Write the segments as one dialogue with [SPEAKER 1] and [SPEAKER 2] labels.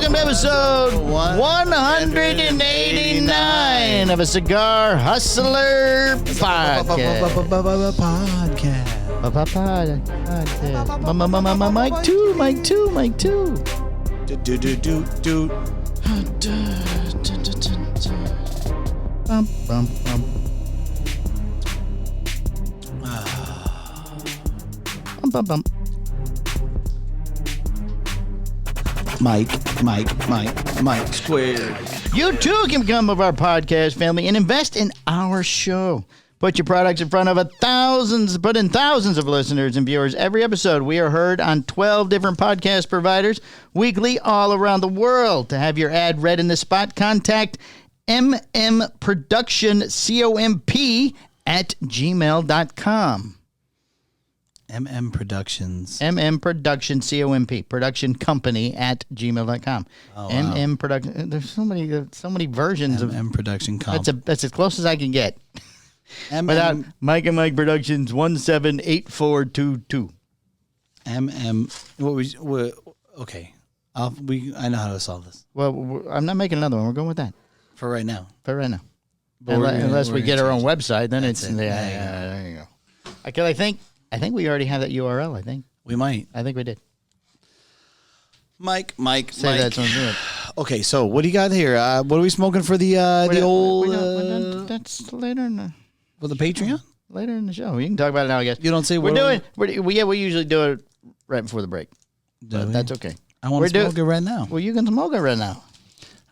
[SPEAKER 1] welcome to episode 189 of a Cigar Hustler podcast. Mike 2. Mike squared. You too can become of our podcast family and invest in our show. Put your products in front of thousands of listeners and viewers every episode. We are heard on 12 different podcast providers weekly all around the world. To have your ad read in the spot, contact mmproductioncomp@gmail.com.
[SPEAKER 2] MM Productions.
[SPEAKER 1] Production COMP. Production company @gmail.com.
[SPEAKER 2] Oh, wow.
[SPEAKER 1] MM Production. There's so many versions of
[SPEAKER 2] MM Production Comp.
[SPEAKER 1] That's as close as I can get.
[SPEAKER 2] MM,
[SPEAKER 1] Without Mike and Mike Productions 178422.
[SPEAKER 2] Okay. I know how to solve this.
[SPEAKER 1] Well, I'm not making another one. We're going with that
[SPEAKER 2] For right now.
[SPEAKER 1] But unless we get our own website, then it's there you go. I think we already have that URL. I think
[SPEAKER 2] we might.
[SPEAKER 1] I think we did.
[SPEAKER 2] Mike.
[SPEAKER 1] Say that's on it.
[SPEAKER 2] Okay, so what do you got here? What are we smoking for the old?
[SPEAKER 1] That's later in the.
[SPEAKER 2] For the Patreon?
[SPEAKER 1] Later in the show. You can talk about it now, I guess.
[SPEAKER 2] You don't say
[SPEAKER 1] we usually do it right before the break. But that's okay.
[SPEAKER 2] I want to smoke it right now.
[SPEAKER 1] Well, you can smoke it right now.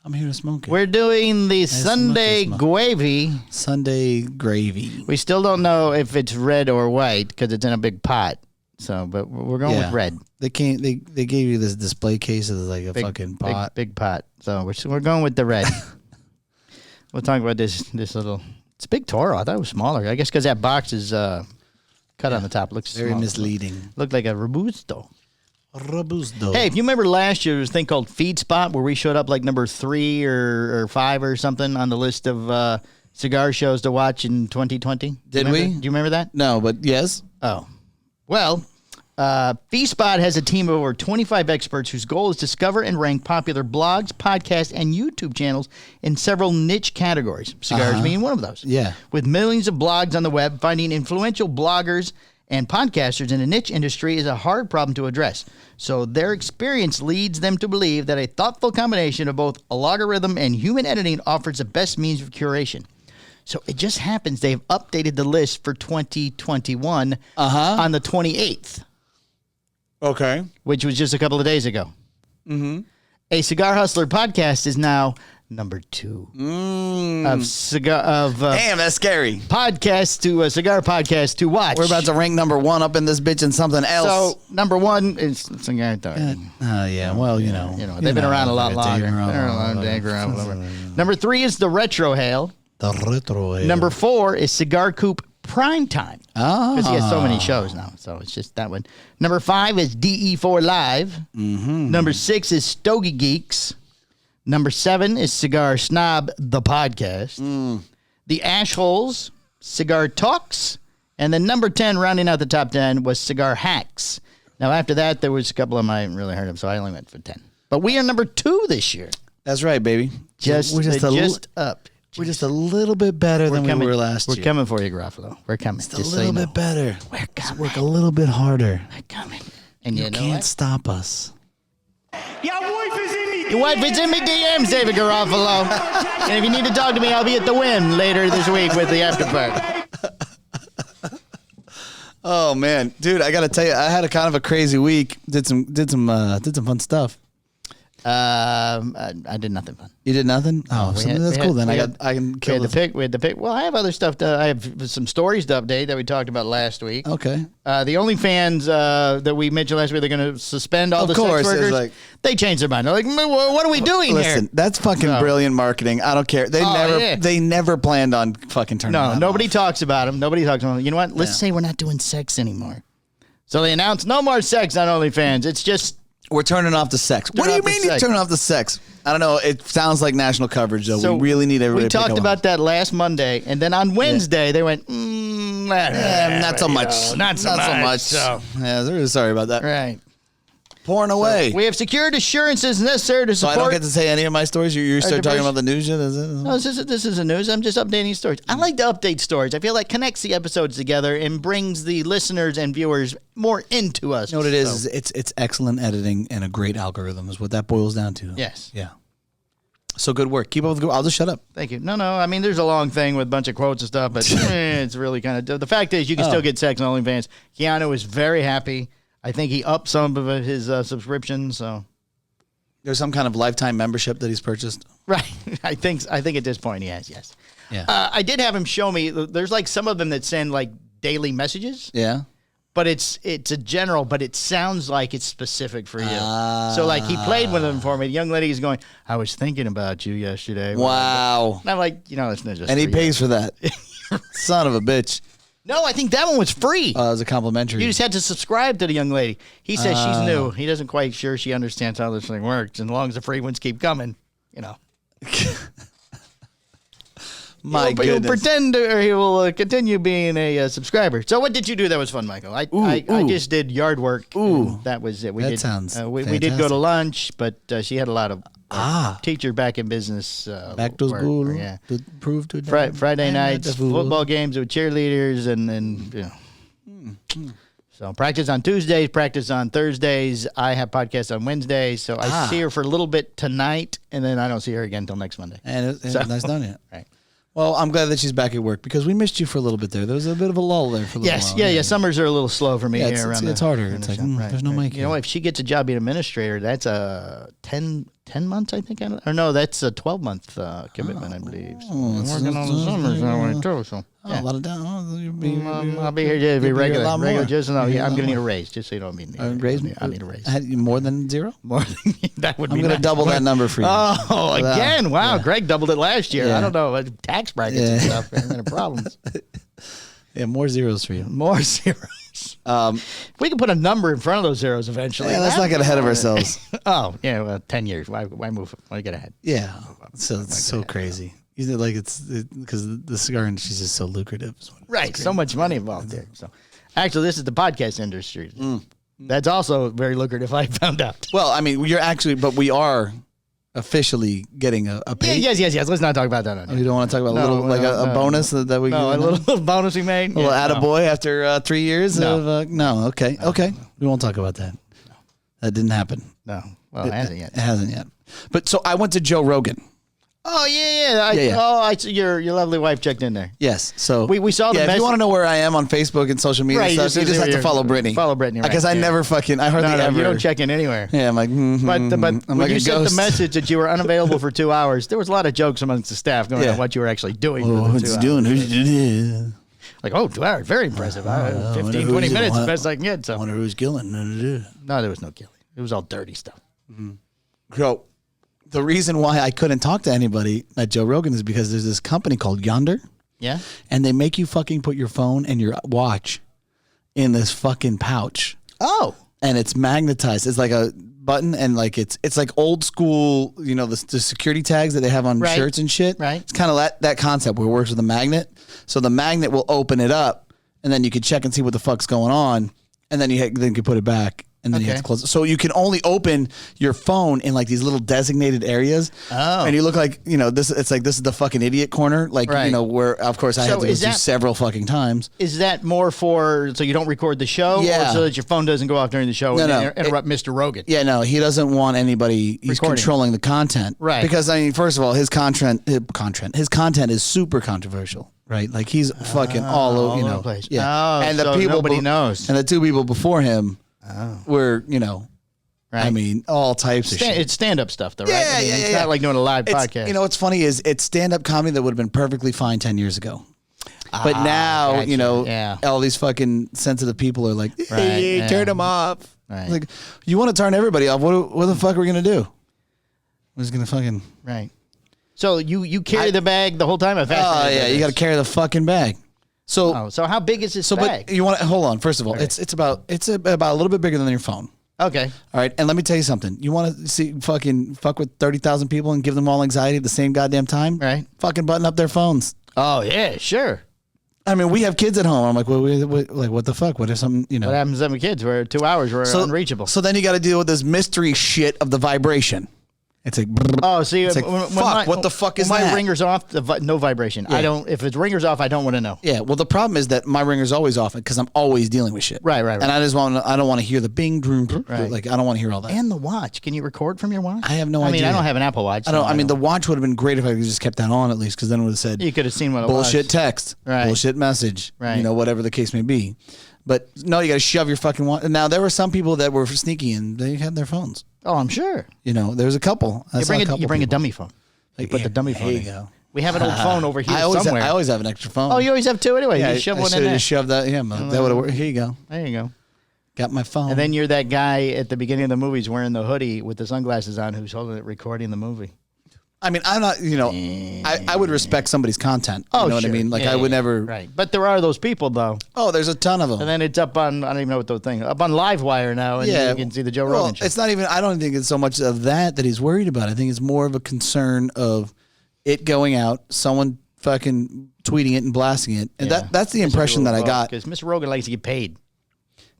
[SPEAKER 2] I'm here to smoke it.
[SPEAKER 1] We're doing the Sunday gravy.
[SPEAKER 2] Sunday gravy.
[SPEAKER 1] We still don't know if it's red or white because it's in a big pot. So, but we're going with red.
[SPEAKER 2] They gave you this display case of like a fucking pot.
[SPEAKER 1] Big pot. So we're going with the red. We'll talk about this little. It's a big Toro. I thought it was smaller. I guess because that box is cut on the top. Looks
[SPEAKER 2] very
[SPEAKER 1] small.
[SPEAKER 2] misleading.
[SPEAKER 1] Looked like a Robusto.
[SPEAKER 2] Robusto.
[SPEAKER 1] Hey, if you remember last year, there was a thing called Feed Spot where we showed up like number 3 or 5 or something on the list of cigar shows to watch in 2020.
[SPEAKER 2] Did we?
[SPEAKER 1] Do you remember that?
[SPEAKER 2] No, but yes.
[SPEAKER 1] Oh. Well, Feed Spot has a team of over 25 experts whose goal is to discover and rank popular blogs, podcasts, and YouTube channels in several niche categories. Cigars being one of those.
[SPEAKER 2] Yeah.
[SPEAKER 1] With millions of blogs on the web, finding influential bloggers and podcasters in a niche industry is a hard problem to address. So their experience leads them to believe that a thoughtful combination of both a logarithm and human editing offers the best means of curation. So it just happens they've updated the list for 2021 on the 28th.
[SPEAKER 2] Okay.
[SPEAKER 1] Which was just a couple of days ago. Mm-hmm. A Cigar Hustler podcast is now number 2 of cigar
[SPEAKER 2] damn, that's scary.
[SPEAKER 1] Podcasts to cigar podcast to watch.
[SPEAKER 2] We're about to rank number 1 up in this bitch and something else.
[SPEAKER 1] So number 1 is Cigar Authority.
[SPEAKER 2] Yeah. Well, you know,
[SPEAKER 1] they've been around a lot longer. Number 3 is the Retro Hail.
[SPEAKER 2] The Retro Hail.
[SPEAKER 1] Number 4 is Cigar Coop Prime Time. Because he has so many shows now. So it's just that one. Number 5 is DE4 Live. Mm-hmm. Number 6 is Stogie Geeks. Number 7 is Cigar Snob, the podcast. The Ashholes, Cigar Talks. And then number 10, rounding out the top 10, was Cigar Hacks. Now, after that, there was a couple of them I haven't really heard of, so I only went for 10. But we are number 2 this year.
[SPEAKER 2] That's right, baby.
[SPEAKER 1] We're just up.
[SPEAKER 2] We're just a little bit better than we were last year.
[SPEAKER 1] We're coming for you, Garofalo. We're coming.
[SPEAKER 2] Just a little bit better.
[SPEAKER 1] We're coming.
[SPEAKER 2] Just work a little bit harder.
[SPEAKER 1] We're coming. And
[SPEAKER 2] you can't stop us.
[SPEAKER 1] Your wife is in me DMs, David Garofalo. And if you need to talk to me, I'll be at the Wynn later this week with the after party.
[SPEAKER 2] Oh man, dude, I gotta tell you, I had a kind of a crazy week. Did some fun stuff.
[SPEAKER 1] I did nothing fun.
[SPEAKER 2] You did nothing? Oh, that's cool. Then I can kill
[SPEAKER 1] the pick. We had the pick. Well, I have other stuff. I have some stories to update that we talked about last week.
[SPEAKER 2] Okay.
[SPEAKER 1] The OnlyFans that we mentioned last week, they're going to suspend all the sex workers. They changed their mind. They're like, what are we doing here?
[SPEAKER 2] Listen, that's fucking brilliant marketing. I don't care. They never planned on fucking turning. No,
[SPEAKER 1] nobody talks about them. Nobody talks about them. You know what? Let's say we're not doing sex anymore. So they announced no more sex on OnlyFans. It's just.
[SPEAKER 2] We're turning off the sex. What do you mean you're turning off the sex? I don't know. It sounds like national coverage, though. So we really need everybody to pick
[SPEAKER 1] talked about that last Monday, and then on Wednesday, they went,
[SPEAKER 2] not so much.
[SPEAKER 1] Not so much.
[SPEAKER 2] So. Yeah, really sorry about that.
[SPEAKER 1] Right.
[SPEAKER 2] Pouring away.
[SPEAKER 1] So we have secured assurances necessary to support.
[SPEAKER 2] So I don't get to say any of my stories? You start talking about the news shit?
[SPEAKER 1] No, this is a news. I'm just updating stories. I like to update stories. I feel like connects the episodes together and brings the listeners and viewers more into us.
[SPEAKER 2] You know what it is? It's excellent editing and a great algorithm is what that boils down to.
[SPEAKER 1] Yes.
[SPEAKER 2] Yeah. So good work. Keep up with I'll just shut up.
[SPEAKER 1] Thank you. No. I mean, there's a long thing with a bunch of quotes and stuff, but it's really kind of... The fact is, you can still get sex on OnlyFans. Keanu is very happy. I think he upped some of his subscriptions, so...
[SPEAKER 2] There's some kind of lifetime membership that he's purchased?
[SPEAKER 1] Right. I think at this point he has, yes.
[SPEAKER 2] Yeah.
[SPEAKER 1] I did have him show me... There's like some of them that send like daily messages.
[SPEAKER 2] Yeah.
[SPEAKER 1] But it's a general, but it sounds like it's specific for you. So like he played one of them for me. The young lady is going, I was thinking about you yesterday.
[SPEAKER 2] Wow.
[SPEAKER 1] And I'm like, it's not just
[SPEAKER 2] and he pays for that. Son of a bitch.
[SPEAKER 1] No, I think that one was free.
[SPEAKER 2] It was a complimentary.
[SPEAKER 1] You just had to subscribe to the young lady. He says she's new. He doesn't quite sure she understands how this thing works. And as long as the free ones keep coming,
[SPEAKER 2] My goodness.
[SPEAKER 1] He'll pretend or he will continue being a subscriber. So what did you do that was fun, Michael? I just did yard work.
[SPEAKER 2] Ooh.
[SPEAKER 1] That was it.
[SPEAKER 2] That sounds
[SPEAKER 1] we did go to lunch, but she had a lot of teacher back in business.
[SPEAKER 2] Back to school.
[SPEAKER 1] Yeah.
[SPEAKER 2] To prove to
[SPEAKER 1] Friday nights, football games with cheerleaders, and So practice on Tuesdays, practice on Thursdays. I have podcasts on Wednesdays. So I see her for a little bit tonight, and then I don't see her again until next Monday.
[SPEAKER 2] And that's done yet.
[SPEAKER 1] Right.
[SPEAKER 2] Well, I'm glad that she's back at work because we missed you for a little bit there. There was a bit of a lull there for a little while.
[SPEAKER 1] Yeah. Summers are a little slow for me here around.
[SPEAKER 2] It's harder. It's like, there's no Mikey.
[SPEAKER 1] You know, if she gets a job being administrator, that's a 10 months, I think. Or no, that's a 12-month commitment, I believe. So I'm working on the summers now, too. So
[SPEAKER 2] a lot of time.
[SPEAKER 1] I'll be here to be regular. Just I'm going to need a raise, just so you don't mean
[SPEAKER 2] a raise.
[SPEAKER 1] I need a raise.
[SPEAKER 2] More than zero?
[SPEAKER 1] More than that would be.
[SPEAKER 2] I'm going to double that number for you.
[SPEAKER 1] Oh, again! Wow, yeah. Greg doubled it last year. Yeah. I don't know tax brackets and stuff. Any problems?
[SPEAKER 2] Yeah, more zeros for you.
[SPEAKER 1] More zeros. We can put a number in front of those zeros eventually.
[SPEAKER 2] Yeah, let's not get ahead of ourselves.
[SPEAKER 1] Oh, yeah, well, 10 years. Why move? Why get ahead?
[SPEAKER 2] Yeah, so it's so crazy. Like it's because the cigar industry is just so lucrative.
[SPEAKER 1] Right, so much money involved there. So, actually, this is the podcast industry. That's also very lucrative. I found out.
[SPEAKER 2] Well, I mean, but we are officially getting a pay.
[SPEAKER 1] Yes. Let's not talk about that.
[SPEAKER 2] You don't want to talk about a bonus that we
[SPEAKER 1] a little bonus we made.
[SPEAKER 2] A little attaboy after 3 years of no. Okay. We won't talk about that. No. That didn't happen.
[SPEAKER 1] No. Well, it hasn't yet.
[SPEAKER 2] It hasn't yet. But so I went to Joe Rogan.
[SPEAKER 1] Oh yeah. Oh, your lovely wife checked in there.
[SPEAKER 2] Yes. So
[SPEAKER 1] we saw the.
[SPEAKER 2] If you want to know where I am on Facebook and social media stuff, you just have to follow Brittany.
[SPEAKER 1] Follow Brittany,
[SPEAKER 2] because I never fucking. I hardly ever.
[SPEAKER 1] You don't check in anywhere.
[SPEAKER 2] Yeah, I'm like.
[SPEAKER 1] But when you sent the message that you were unavailable for 2 hours, there was a lot of jokes amongst the staff going on what you were actually doing.
[SPEAKER 2] What's doing? Who's
[SPEAKER 1] like 2 hours, very impressive. 15, 20 minutes, the best I can get. So.
[SPEAKER 2] I wonder who's killing.
[SPEAKER 1] No, there was no killing. It was all dirty stuff.
[SPEAKER 2] So. The reason why I couldn't talk to anybody at Joe Rogan is because there's this company called Yonder.
[SPEAKER 1] Yeah. And
[SPEAKER 2] they make you fucking put your phone and your watch in this fucking pouch.
[SPEAKER 1] Oh.
[SPEAKER 2] And it's magnetized. It's like a button and like it's like old school, the security tags that they have on shirts and shit.
[SPEAKER 1] Right.
[SPEAKER 2] It's kind of that concept where it works with a magnet. So the magnet will open it up and then you can check and see what the fuck's going on. And then you can put it back. And then you have to close it. So you can only open your phone in like these little designated areas. Oh. And you look like, this is the fucking idiot corner. Like, where, of course, I had to do several fucking times.
[SPEAKER 1] Is that more so you don't record the show?
[SPEAKER 2] Yeah.
[SPEAKER 1] Or so that your phone doesn't go off during the show and interrupt Mr. Rogan?
[SPEAKER 2] Yeah, no, he doesn't want anybody, he's controlling the content.
[SPEAKER 1] Right.
[SPEAKER 2] Because, I mean, first of all, his content is super controversial. Right? Like he's fucking all over,
[SPEAKER 1] over the place.
[SPEAKER 2] Yeah.
[SPEAKER 1] Oh, and the people nobody knows.
[SPEAKER 2] And the two people before him. Where,
[SPEAKER 1] right.
[SPEAKER 2] I mean, all types of shit.
[SPEAKER 1] It's stand-up stuff, though, right? Yeah, It's not like doing a live podcast.
[SPEAKER 2] What's funny is it's stand-up comedy that would have been perfectly fine 10 years ago. But now, all these fucking sensitive people are like, hey, turn them off. Right. Like, you want to turn everybody off. What the fuck are we going to do? We're just going to fucking...
[SPEAKER 1] Right. So you carry the bag the whole time?
[SPEAKER 2] You got to carry the fucking bag.
[SPEAKER 1] So how big is this bag?
[SPEAKER 2] But you want to hold on. First of all, it's about a little bit bigger than your phone.
[SPEAKER 1] Okay.
[SPEAKER 2] All right, and let me tell you something. You want to fuck with 30,000 people and give them all anxiety at the same goddamn time?
[SPEAKER 1] Right.
[SPEAKER 2] Fucking button up their phones.
[SPEAKER 1] Oh yeah, sure.
[SPEAKER 2] I mean, we have kids at home. I'm like, what the fuck? What if some,
[SPEAKER 1] What happens to them kids where 2 hours were unreachable?
[SPEAKER 2] So then you got to deal with this mystery shit of the vibration. It's like,
[SPEAKER 1] see,
[SPEAKER 2] it's like, fuck, what the fuck is that?
[SPEAKER 1] My ringer's off, no vibration. Yeah. If it's ringer's off, I don't want to know.
[SPEAKER 2] Yeah, well, the problem is that my ringer's always off because I'm always dealing with shit.
[SPEAKER 1] Right.
[SPEAKER 2] And I don't want to hear the bing, right. Like, I don't want to hear all that.
[SPEAKER 1] And the watch. Can you record from your watch?
[SPEAKER 2] I have no idea.
[SPEAKER 1] I mean, I don't have an Apple Watch.
[SPEAKER 2] The watch would have been great if I could just kept that on at least, because then it would have said,
[SPEAKER 1] you could have seen what it
[SPEAKER 2] bullshit
[SPEAKER 1] was.
[SPEAKER 2] Text, bullshit message,
[SPEAKER 1] right.
[SPEAKER 2] Whatever the case may be. But no, you got to shove your fucking watch. Now, there were some people that were sneaky and they had their phones.
[SPEAKER 1] Oh, I'm sure.
[SPEAKER 2] There's a couple.
[SPEAKER 1] You bring a dummy phone. You put the dummy phone in.
[SPEAKER 2] There you go.
[SPEAKER 1] We have an old phone over here somewhere.
[SPEAKER 2] I always have an extra phone.
[SPEAKER 1] Oh, you always have two anyway.
[SPEAKER 2] Yeah,
[SPEAKER 1] you shove one in there.
[SPEAKER 2] Just shoved that. Yeah, that would have worked. Here you go.
[SPEAKER 1] There you go.
[SPEAKER 2] Got my phone.
[SPEAKER 1] And then you're that guy at the beginning of the movies wearing the hoodie with the sunglasses on who's holding it, recording the movie.
[SPEAKER 2] I mean, I'm not, I would respect somebody's content. You know what I mean? Like, I would never.
[SPEAKER 1] Right. But there are those people, though.
[SPEAKER 2] Oh, there's a ton of them.
[SPEAKER 1] And then it's up on, I don't even know what those things, up on Livewire now, and you can see the Joe Rogan show.
[SPEAKER 2] It's not even, I don't think it's so much of that he's worried about. I think it's more of a concern of it going out, someone fucking tweeting it and blasting it. And that's the impression that I got.
[SPEAKER 1] Because Mr. Rogan likes to get paid.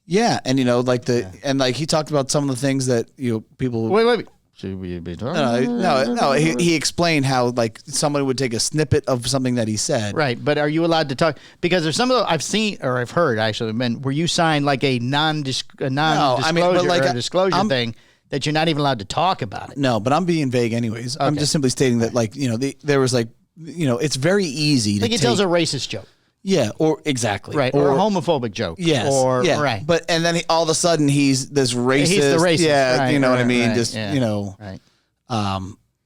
[SPEAKER 2] Yeah. And, and like he talked about some of the things that, people.
[SPEAKER 1] Wait. Should we be talking?
[SPEAKER 2] No. He explained how like someone would take a snippet of something that he said.
[SPEAKER 1] Right, but are you allowed to talk? Because there's some of the I've seen or I've heard actually, where you sign like a non-disclosure or a disclosure thing that you're not even allowed to talk about it.
[SPEAKER 2] No, but I'm being vague anyways. Okay. I'm just simply stating that like there was like it's very easy.
[SPEAKER 1] Like it tells a racist joke.
[SPEAKER 2] Yeah, or exactly.
[SPEAKER 1] Right, or a homophobic joke.
[SPEAKER 2] Yes.
[SPEAKER 1] Right.
[SPEAKER 2] But, and then all of a sudden he's this racist.
[SPEAKER 1] He's the racist.
[SPEAKER 2] Yeah,
[SPEAKER 1] right,
[SPEAKER 2] you know what I mean?
[SPEAKER 1] Right,
[SPEAKER 2] Just,
[SPEAKER 1] Right.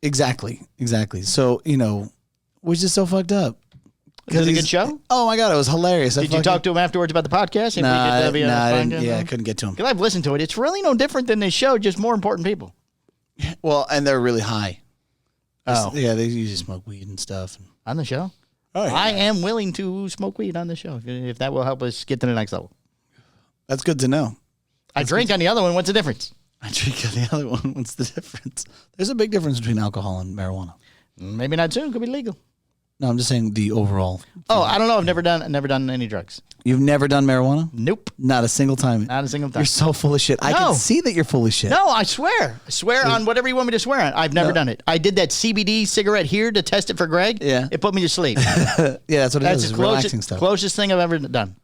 [SPEAKER 2] Exactly. So, which is so fucked up.
[SPEAKER 1] Was it a good show?
[SPEAKER 2] Oh my God, it was hilarious.
[SPEAKER 1] Did you talk to him afterwards about the podcast?
[SPEAKER 2] I couldn't get to him.
[SPEAKER 1] Because I've listened to it. It's really no different than this show, just more important people.
[SPEAKER 2] Well, and they're really high.
[SPEAKER 1] Oh.
[SPEAKER 2] Yeah, they usually smoke weed and stuff.
[SPEAKER 1] On the show?
[SPEAKER 2] Oh, yeah.
[SPEAKER 1] I am willing to smoke weed on the show if that will help us get to the next level.
[SPEAKER 2] That's good to know.
[SPEAKER 1] I drink on the other one. What's the difference?
[SPEAKER 2] I drink on the other one. What's the difference? There's a big difference between alcohol and marijuana.
[SPEAKER 1] Maybe not soon. Could be legal.
[SPEAKER 2] No, I'm just saying the overall.
[SPEAKER 1] Oh, I don't know. I've never done any drugs.
[SPEAKER 2] You've never done marijuana?
[SPEAKER 1] Nope.
[SPEAKER 2] Not a single time.
[SPEAKER 1] Not a single time.
[SPEAKER 2] You're so full of shit. I can see that you're full of shit.
[SPEAKER 1] No, I swear. I swear on whatever you want me to swear on. I've never done it. I did that CBD cigarette here to test it for Greg.
[SPEAKER 2] Yeah.
[SPEAKER 1] It put me to sleep.
[SPEAKER 2] Yeah, that's what it is. It's relaxing stuff.
[SPEAKER 1] Closest thing I've ever done.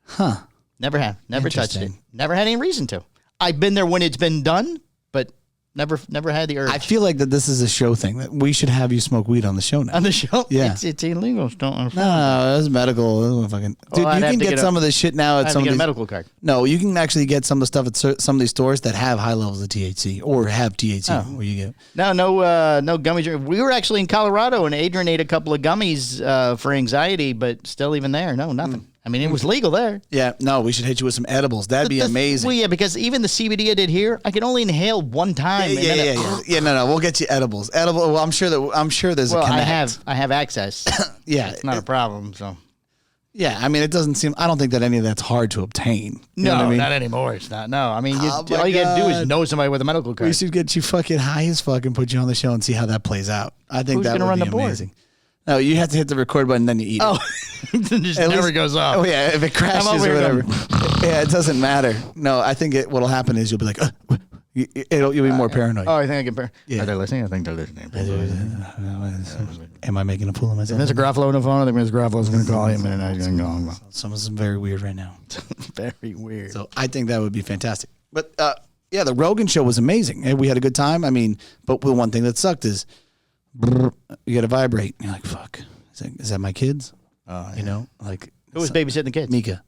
[SPEAKER 2] Huh.
[SPEAKER 1] Never have. Never touched it. Never had any reason to. I've been there when it's been done, but never had the urge.
[SPEAKER 2] I feel like that this is a show thing, that we should have you smoke weed on the show now.
[SPEAKER 1] On the show?
[SPEAKER 2] Yeah.
[SPEAKER 1] It's illegal.
[SPEAKER 2] No, that's medical. Dude, you can get some of this shit now at some of these.
[SPEAKER 1] A medical card.
[SPEAKER 2] No, you can actually get some of the stuff at some of these stores that have high levels of THC or have THC where you get.
[SPEAKER 1] No gummies. We were actually in Colorado and Adrian ate a couple of gummies for anxiety, but still even there, no, nothing. I mean, it was legal there.
[SPEAKER 2] Yeah, no, we should hit you with some edibles. That'd be amazing.
[SPEAKER 1] Well, yeah, because even the CBD I did here, I could only inhale one time.
[SPEAKER 2] Yeah. No, we'll get you edibles. Well, I'm sure there's a connect.
[SPEAKER 1] I have access.
[SPEAKER 2] Yeah,
[SPEAKER 1] it's not a problem. So.
[SPEAKER 2] Yeah, I mean, it doesn't seem. I don't think that any of that's hard to obtain. You know what I mean?
[SPEAKER 1] Not anymore. It's not. No, I mean, all you got to do is know somebody with a medical card.
[SPEAKER 2] We should get you fucking high as fuck and put you on the show and see how that plays out. I think that would be amazing. No, you have to hit the record button, then you eat it.
[SPEAKER 1] Oh, it just never goes off.
[SPEAKER 2] Oh, yeah, if it crashes or whatever. Yeah, it doesn't matter. No, I think what'll happen is you'll be like, you'll be more paranoid.
[SPEAKER 1] Oh, I think I get paranoid.
[SPEAKER 2] Yeah.
[SPEAKER 1] Are they listening? I think they're listening.
[SPEAKER 2] Am I making a fool of myself?
[SPEAKER 1] If Mr. Garofalo on the phone, I think Mr. Garofalo's going to call him, and I'm going to go.
[SPEAKER 2] Someone's very weird right now.
[SPEAKER 1] Very weird.
[SPEAKER 2] So I think that would be fantastic. But, yeah, the Rogan show was amazing. We had a good time. I mean, but the one thing that sucked is you got to vibrate. You're like, fuck. Is that my kids? You know, like
[SPEAKER 1] who was babysitting the kids?
[SPEAKER 2] Mika.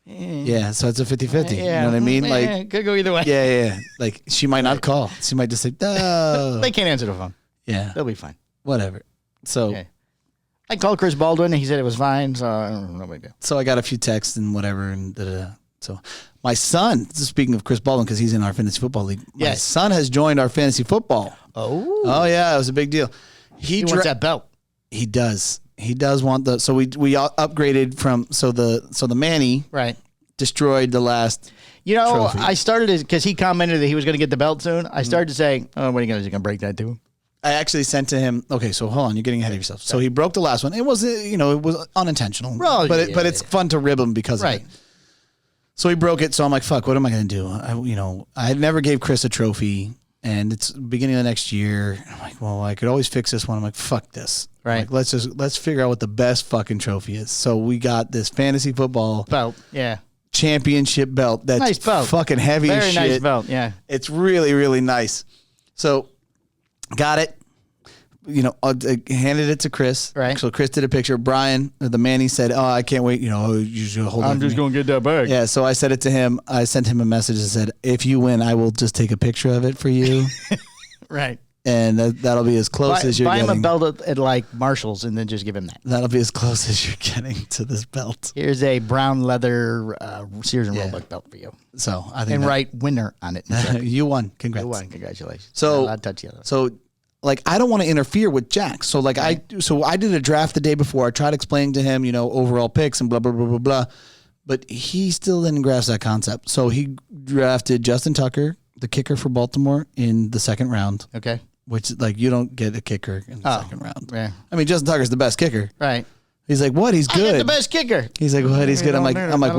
[SPEAKER 2] Yeah, so it's a 50-50. You know what I mean? Like,
[SPEAKER 1] could go either way.
[SPEAKER 2] Yeah. Like, she might not call. She might just say, "No."
[SPEAKER 1] They can't answer the phone.
[SPEAKER 2] Yeah,
[SPEAKER 1] they'll be fine.
[SPEAKER 2] Whatever. So,
[SPEAKER 1] I called Chris Baldwin, and he said it was fine. So I don't know, no big deal.
[SPEAKER 2] So I got a few texts and whatever, and So my son, speaking of Chris Baldwin, because he's in our fantasy football league. My son has joined our fantasy football. Oh yeah, it was a big deal.
[SPEAKER 1] He wants that belt.
[SPEAKER 2] He does. He does want the. So we upgraded from the Manny destroyed the last.
[SPEAKER 1] You know,
[SPEAKER 2] trophy.
[SPEAKER 1] I started because he commented that he was going to get the belt soon. I started to say, "Oh, what are you going to do? Going to break that too?"
[SPEAKER 2] I actually sent to him. Okay, so hold on, you're getting ahead of yourself. So he broke the last one. It was, it was unintentional, but it's fun to rib him because of it. So he broke it. So I'm like, fuck, what am I going to do? I never gave Chris a trophy, and it's beginning of next year. I'm like, well, I could always fix this one. I'm like, fuck this.
[SPEAKER 1] Right.
[SPEAKER 2] Like, let's figure out what the best fucking trophy is. So we got this fantasy football
[SPEAKER 1] belt. Yeah.
[SPEAKER 2] Championship belt. That's nice belt. Fucking heavy as shit.
[SPEAKER 1] Very nice belt. Yeah.
[SPEAKER 2] It's really, really nice. So got it. I handed it to Chris.
[SPEAKER 1] Right.
[SPEAKER 2] So Chris did a picture. Brian, the man, he said, "Oh, I can't wait. You should hold it.
[SPEAKER 1] I'm just going to get that bag."
[SPEAKER 2] Yeah. So I said it to him. I sent him a message and said, "If you win, I will just take a picture of it for you."
[SPEAKER 1] Right.
[SPEAKER 2] And that'll be as close as you're getting.
[SPEAKER 1] Buy him a belt at like Marshall's and then just give him that.
[SPEAKER 2] That'll be as close as you're getting to this belt.
[SPEAKER 1] Here's a brown leather Sears and Roebuck belt for you.
[SPEAKER 2] So I think
[SPEAKER 1] write winner on it.
[SPEAKER 2] You won. Congrats.
[SPEAKER 1] You won. Congratulations.
[SPEAKER 2] So
[SPEAKER 1] I'll touch you.
[SPEAKER 2] So. Like, I don't want to interfere with Jack. So, like, I did a draft the day before. I tried explaining to him, overall picks and blah, blah, blah, blah, blah. But he still didn't grasp that concept. So he drafted Justin Tucker, the kicker for Baltimore, in the second round.
[SPEAKER 1] Okay.
[SPEAKER 2] Which, like, you don't get a kicker in the second round.
[SPEAKER 1] Yeah.
[SPEAKER 2] I mean, Justin Tucker's the best kicker.
[SPEAKER 1] Right.
[SPEAKER 2] He's like, what? He's good.
[SPEAKER 1] I'm the best kicker.
[SPEAKER 2] He's like, what? He's good. I'm like,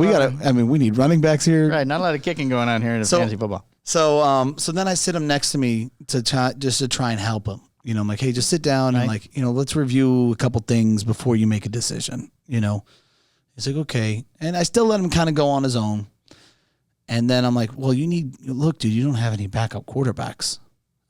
[SPEAKER 2] we need running backs here.
[SPEAKER 1] Right. Not a lot of kicking going on here in fantasy football.
[SPEAKER 2] So then I sit him next to me to try and help him. I'm like, hey, just sit down and let's review a couple things before you make a decision. He's like, okay. And I still let him kind of go on his own. And then I'm like, well, look, dude, you don't have any backup quarterbacks.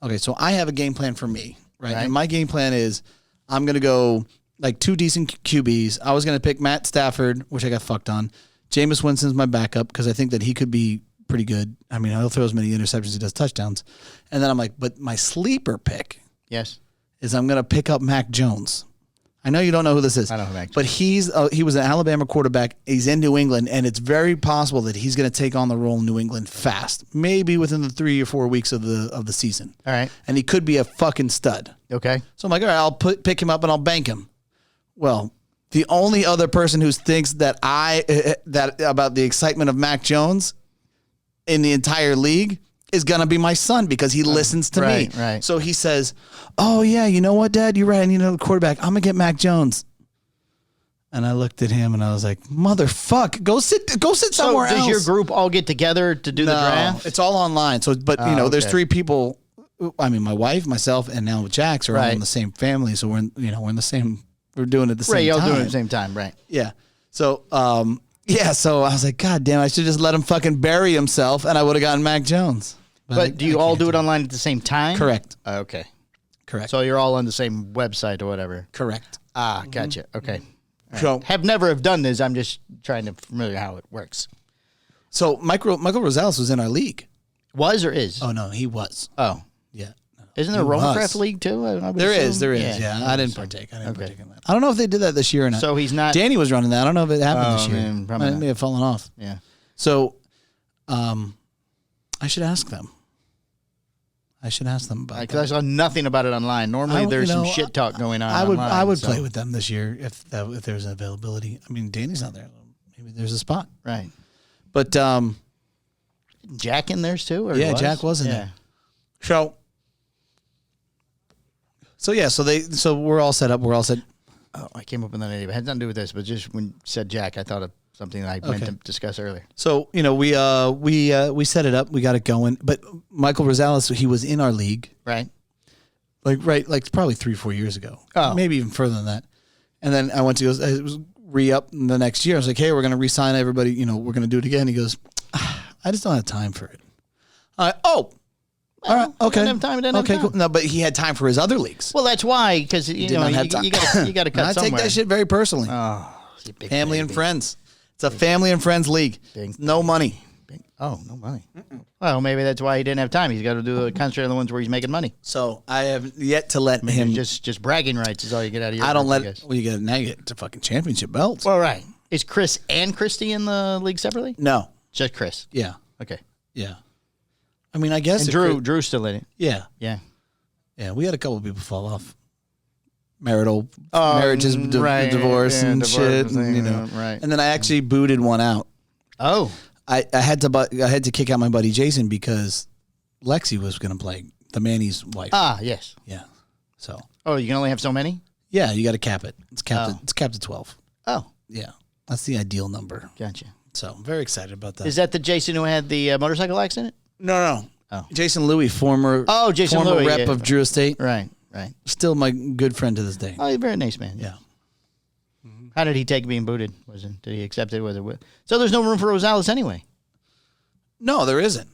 [SPEAKER 2] Okay. So I have a game plan for me. Right. And my game plan is I'm going to go like 2 decent QBs. I was going to pick Matt Stafford, which I got fucked on. Jameis Winston's my backup because I think that he could be pretty good. I mean, he'll throw as many interceptions as he does touchdowns. And then I'm like, but my sleeper pick.
[SPEAKER 1] Yes.
[SPEAKER 2] Is I'm going to pick up Mac Jones. I know you don't know who this is.
[SPEAKER 1] I know who Mac Jones
[SPEAKER 2] is. But he was an Alabama quarterback. He's in New England, and it's very possible that he's going to take on the role in New England fast. Maybe within the 3 or 4 weeks of the season.
[SPEAKER 1] All right.
[SPEAKER 2] And he could be a fucking stud.
[SPEAKER 1] Okay.
[SPEAKER 2] So I'm like, all right, I'll pick him up and I'll bank him. Well, the only other person who thinks that about the excitement of Mac Jones in the entire league is going to be my son because he listens to me.
[SPEAKER 1] Right.
[SPEAKER 2] So he says, oh, yeah, you know what, Dad? You're right. I need another quarterback. I'm going to get Mac Jones. And I looked at him and I was like, motherfuck, go sit somewhere else.
[SPEAKER 1] Does your group all get together to do the draft?
[SPEAKER 2] It's all online. So, but there's 3 people. I mean, my wife, myself, and now Jax are all in the same family. So we're in the same, we're doing it at the same time.
[SPEAKER 1] Right, y'all doing it at the same time, right.
[SPEAKER 2] Yeah. So, so I was like, God damn, I should just let him fucking bury himself and I would have gotten Mac Jones.
[SPEAKER 1] But do you all do it online at the same time?
[SPEAKER 2] Correct.
[SPEAKER 1] Okay.
[SPEAKER 2] Correct.
[SPEAKER 1] So you're all on the same website or whatever?
[SPEAKER 2] Correct.
[SPEAKER 1] Gotcha. Okay. Right.
[SPEAKER 2] So
[SPEAKER 1] have done this. I'm just trying to familiar how it works.
[SPEAKER 2] So Michael Rosales was in our league.
[SPEAKER 1] Was or is?
[SPEAKER 2] Oh, no, he was.
[SPEAKER 1] Oh.
[SPEAKER 2] Yeah.
[SPEAKER 1] Isn't there a Romancraft league too?
[SPEAKER 2] There is. Yeah. I didn't partake. I didn't partake in that. I don't know if they did that this year or not.
[SPEAKER 1] So he's not.
[SPEAKER 2] Danny was running that. I don't know if it happened this year.
[SPEAKER 1] Man, probably
[SPEAKER 2] it may have fallen off.
[SPEAKER 1] Yeah.
[SPEAKER 2] So I should ask them. about that.
[SPEAKER 1] Because I saw nothing about it online. Normally there's some shit talk going on.
[SPEAKER 2] I would play with them this year if there's availability. I mean, Danny's not there. Maybe there's a spot.
[SPEAKER 1] Right.
[SPEAKER 2] But
[SPEAKER 1] Jack in theirs too? Or
[SPEAKER 2] Jack was in there. So we're all set up. We're all set.
[SPEAKER 1] Oh, I came up with that idea. It had nothing to do with this, but just when you said Jack, I thought of something that I meant to discuss earlier.
[SPEAKER 2] So, we set it up. We got it going. But Michael Rosales, he was in our league.
[SPEAKER 1] Right.
[SPEAKER 2] Like probably 3-4 years ago.
[SPEAKER 1] Oh.
[SPEAKER 2] Maybe even further than that. And then I went to it was re-up the next year. I was like, hey, we're going to re-sign everybody. We're going to do it again. He goes, I just don't have time for it. All right. Okay.
[SPEAKER 1] Didn't have time. Didn't have time.
[SPEAKER 2] Cool. No, but he had time for his other leagues.
[SPEAKER 1] Well, that's why, because you got to cut
[SPEAKER 2] I take that shit very personally.
[SPEAKER 1] Oh,
[SPEAKER 2] family and friends. It's a family and friends league. No money.
[SPEAKER 1] Oh, no money. Well, maybe that's why he didn't have time. He's got to concentrate on the ones where he's making money.
[SPEAKER 2] So I have yet to let him.
[SPEAKER 1] Just bragging rights is all you get out of your.
[SPEAKER 2] I don't let. Well, now you get to fucking championship belts.
[SPEAKER 1] Well, right. Is Chris and Christy in the league separately?
[SPEAKER 2] No,
[SPEAKER 1] just Chris.
[SPEAKER 2] Yeah.
[SPEAKER 1] Okay.
[SPEAKER 2] Yeah. I mean, I guess.
[SPEAKER 1] And Drew's still in it.
[SPEAKER 2] Yeah.
[SPEAKER 1] Yeah.
[SPEAKER 2] Yeah. We had a couple of people fall off. Marriages, divorce and shit, and,
[SPEAKER 1] right.
[SPEAKER 2] And then I actually booted one out.
[SPEAKER 1] Oh.
[SPEAKER 2] I had to kick out my buddy Jason because Lexi was going to play the Manny's wife.
[SPEAKER 1] Ah, yes.
[SPEAKER 2] Yeah. So.
[SPEAKER 1] Oh, you can only have so many?
[SPEAKER 2] Yeah, you got to cap it. It's capped. It's capped at 12.
[SPEAKER 1] Oh,
[SPEAKER 2] Yeah, that's the ideal number.
[SPEAKER 1] gotcha.
[SPEAKER 2] So I'm very excited about that.
[SPEAKER 1] Is that the Jason who had the motorcycle accident?
[SPEAKER 2] No.
[SPEAKER 1] Oh.
[SPEAKER 2] Jason Louis, former
[SPEAKER 1] Jason
[SPEAKER 2] former
[SPEAKER 1] Louis,
[SPEAKER 2] rep of Drew Estate.
[SPEAKER 1] Right.
[SPEAKER 2] Still my good friend to this day.
[SPEAKER 1] Oh, he's a very nice man.
[SPEAKER 2] Yeah.
[SPEAKER 1] How did he take being booted? Did he accept it? So there's no room for Rosales anyway.
[SPEAKER 2] No, there isn't.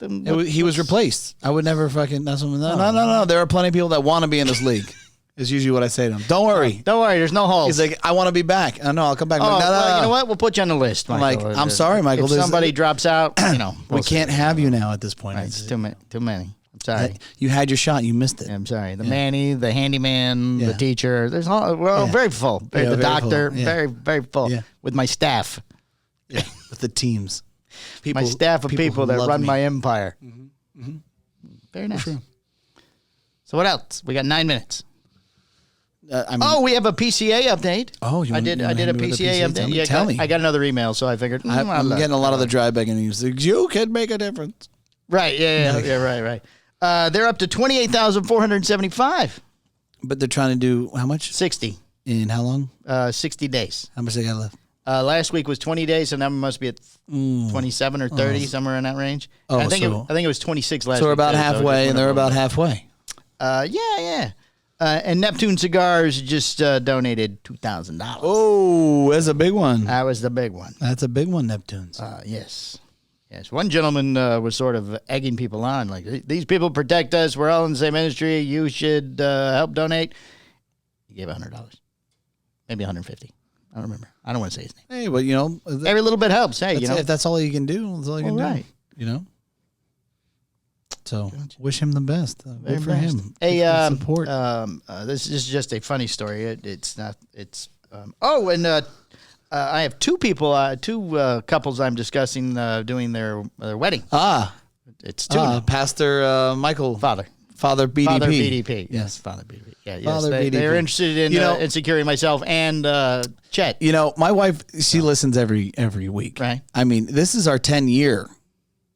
[SPEAKER 2] He was replaced. I would never fucking. No. There are plenty of people that want to be in this league. Is usually what I say to them. Don't worry.
[SPEAKER 1] There's no holes.
[SPEAKER 2] He's like, I want to be back. No, I'll come back.
[SPEAKER 1] Oh,
[SPEAKER 2] Like, no.
[SPEAKER 1] You know what? We'll put you on the list, Michael.
[SPEAKER 2] I'm like, I'm sorry, Michael.
[SPEAKER 1] If somebody drops out,
[SPEAKER 2] we can't have you now at this point.
[SPEAKER 1] Right, it's too many. I'm sorry.
[SPEAKER 2] You had your shot. You missed it.
[SPEAKER 1] I'm sorry. The Manny, the handyman, the teacher. We're all very full. The
[SPEAKER 2] very
[SPEAKER 1] doctor,
[SPEAKER 2] full. Yeah.
[SPEAKER 1] very, very full.
[SPEAKER 2] Yeah.
[SPEAKER 1] With my staff.
[SPEAKER 2] Yeah, with the teams.
[SPEAKER 1] My staff of people that run my empire.
[SPEAKER 2] Mm-hmm.
[SPEAKER 1] Very nice.
[SPEAKER 2] True.
[SPEAKER 1] So what else? We got 9 minutes.
[SPEAKER 2] We
[SPEAKER 1] have a PCA update.
[SPEAKER 2] Oh,
[SPEAKER 1] I did a PCA update. Yeah,
[SPEAKER 2] tell me.
[SPEAKER 1] I got another email, so I figured
[SPEAKER 2] I'm getting a lot of the dry bag and he's like, you can make a difference.
[SPEAKER 1] Right. Yeah. Right. They're up to 28,475.
[SPEAKER 2] But they're trying to do how much?
[SPEAKER 1] 60.
[SPEAKER 2] In how long?
[SPEAKER 1] 60 days.
[SPEAKER 2] How much they got left?
[SPEAKER 1] Last week was 20 days, and that must be at 27 or 30, somewhere in that range.
[SPEAKER 2] Oh,
[SPEAKER 1] I think it was 26 last week.
[SPEAKER 2] So we're about halfway, and they're about halfway.
[SPEAKER 1] Yeah. And Neptune Cigars just donated $2,000.
[SPEAKER 2] Oh, that's a big one.
[SPEAKER 1] That was the big one.
[SPEAKER 2] That's a big one, Neptune's.
[SPEAKER 1] Yes. One gentleman was sort of egging people on, like, these people protect us. We're all in the same industry. You should help donate. He gave $100, maybe $150. I don't remember. I don't want to say his name.
[SPEAKER 2] Hey, but
[SPEAKER 1] every little bit helps. Hey,
[SPEAKER 2] if that's all you can do, that's all you can do. Right. So wish him the best. Good for him.
[SPEAKER 1] Hey,
[SPEAKER 2] support.
[SPEAKER 1] This is just a funny story. It's not. It's. I have two people, two couples I'm discussing doing their wedding. It's two.
[SPEAKER 2] Pastor Michael.
[SPEAKER 1] Father
[SPEAKER 2] BDP.
[SPEAKER 1] Father BDP. Yes, Father BDP. Yeah, yes.
[SPEAKER 2] Father BDP.
[SPEAKER 1] They're interested in securing myself and Chet.
[SPEAKER 2] My wife, she listens every week.
[SPEAKER 1] Right.
[SPEAKER 2] I mean, this is our 10-year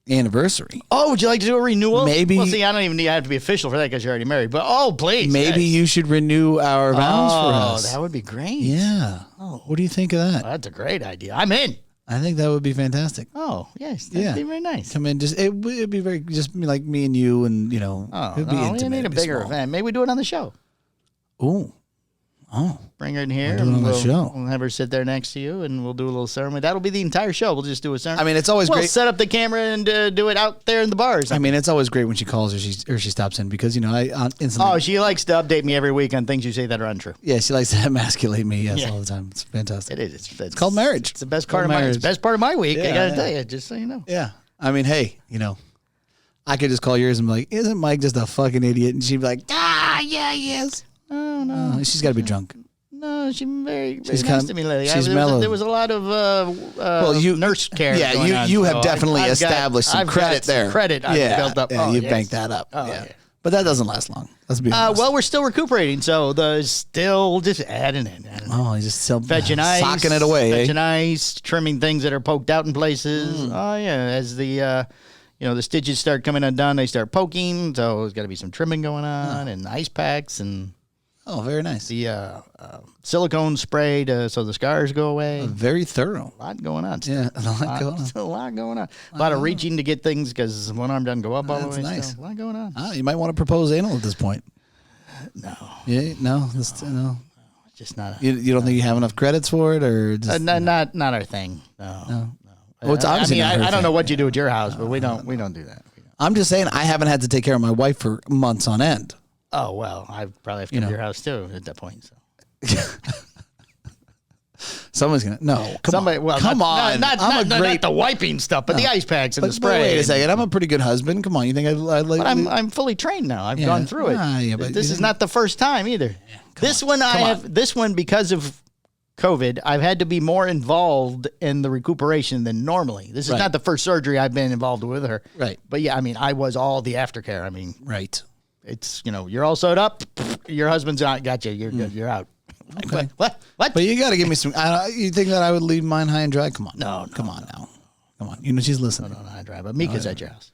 [SPEAKER 2] anniversary.
[SPEAKER 1] Oh, would you like to do a renewal?
[SPEAKER 2] Maybe.
[SPEAKER 1] Well, see, I don't even need to have to be official for that because you're already married. But please.
[SPEAKER 2] Maybe you should renew our vows for us.
[SPEAKER 1] That would be great.
[SPEAKER 2] Yeah. Oh, what do you think of that?
[SPEAKER 1] That's a great idea. I'm in.
[SPEAKER 2] I think that would be fantastic.
[SPEAKER 1] Oh, yes. That'd be very nice.
[SPEAKER 2] Come in. It'd be very, just like me and you and, it'd be intimate.
[SPEAKER 1] We need a bigger event. Maybe we do it on the show.
[SPEAKER 2] Ooh. Oh.
[SPEAKER 1] Bring her in here.
[SPEAKER 2] We'll do it on the show.
[SPEAKER 1] We'll have her sit there next to you and we'll do a little ceremony. That'll be the entire show. We'll just do a ceremony.
[SPEAKER 2] I mean, it's always great.
[SPEAKER 1] We'll set up the camera and do it out there in the bars.
[SPEAKER 2] I mean, it's always great when she calls or she stops in because, I instantly.
[SPEAKER 1] Oh, she likes to update me every week on things you say that are untrue.
[SPEAKER 2] Yeah, she likes to emasculate me, all the time. It's fantastic.
[SPEAKER 1] It is. It's
[SPEAKER 2] called marriage.
[SPEAKER 1] It's the best part of marriage. It's the best part of my week. I got to tell you, just so you know.
[SPEAKER 2] Yeah. I mean, hey, I could just call yours and be like, isn't Mike just a fucking idiot? And she'd be like, yeah, he is.
[SPEAKER 1] Oh, no.
[SPEAKER 2] She's got to be drunk.
[SPEAKER 1] No, she's very nice to me lately.
[SPEAKER 2] She's mellow.
[SPEAKER 1] There was a lot of nurse care.
[SPEAKER 2] Yeah, you have definitely established some credit there.
[SPEAKER 1] Credit I've built up.
[SPEAKER 2] Yeah, you banked that up. Yeah. But that doesn't last long. Let's be honest.
[SPEAKER 1] Well, we're still recuperating, so still just adding in.
[SPEAKER 2] Oh, he's just still
[SPEAKER 1] fetching ice,
[SPEAKER 2] socking it away.
[SPEAKER 1] Fetching ice, trimming things that are poked out in places. Oh yeah, as the the stitches start coming undone, they start poking. So there's got to be some trimming going on and ice packs and.
[SPEAKER 2] Oh, very nice.
[SPEAKER 1] The silicone sprayed so the scars go away.
[SPEAKER 2] Very thorough.
[SPEAKER 1] A lot going on.
[SPEAKER 2] Yeah, a lot going on.
[SPEAKER 1] A lot going on. A lot of reaching to get things because one arm doesn't go up all the way.
[SPEAKER 2] That's nice.
[SPEAKER 1] So a lot going on.
[SPEAKER 2] You might want to propose anal at this point.
[SPEAKER 1] No.
[SPEAKER 2] Yeah, no.
[SPEAKER 1] No. Just not.
[SPEAKER 2] You don't think you have enough credits for it, or just
[SPEAKER 1] not our thing. No.
[SPEAKER 2] Well, it's obviously not her
[SPEAKER 1] I don't
[SPEAKER 2] thing.
[SPEAKER 1] know what you do at your house, but we don't do that.
[SPEAKER 2] I'm just saying I haven't had to take care of my wife for months on end.
[SPEAKER 1] Oh, well, I probably have to come to your house, too, at that point. So.
[SPEAKER 2] Someone's going to... No, come on.
[SPEAKER 1] Not the wiping stuff, but the ice packs and the spray.
[SPEAKER 2] Wait a second. I'm a pretty good husband. Come on. You think I'd like...
[SPEAKER 1] But I'm fully trained now. I've gone through it.
[SPEAKER 2] But
[SPEAKER 1] this is not the first time, either. This one, because of COVID, I've had to be more involved in the recuperation than normally. This is not the first surgery I've been involved with her.
[SPEAKER 2] Right.
[SPEAKER 1] But, yeah, I mean, I was all the aftercare. I mean...
[SPEAKER 2] Right.
[SPEAKER 1] It's, you're all sewed up. Your husband's out. Got you. You're good. You're out.
[SPEAKER 2] Okay.
[SPEAKER 1] What?
[SPEAKER 2] But you got to give me some. You think that I would leave mine high and dry? Come on.
[SPEAKER 1] No.
[SPEAKER 2] Come on. She's listening.
[SPEAKER 1] No, high and dry. But Mika's at your house.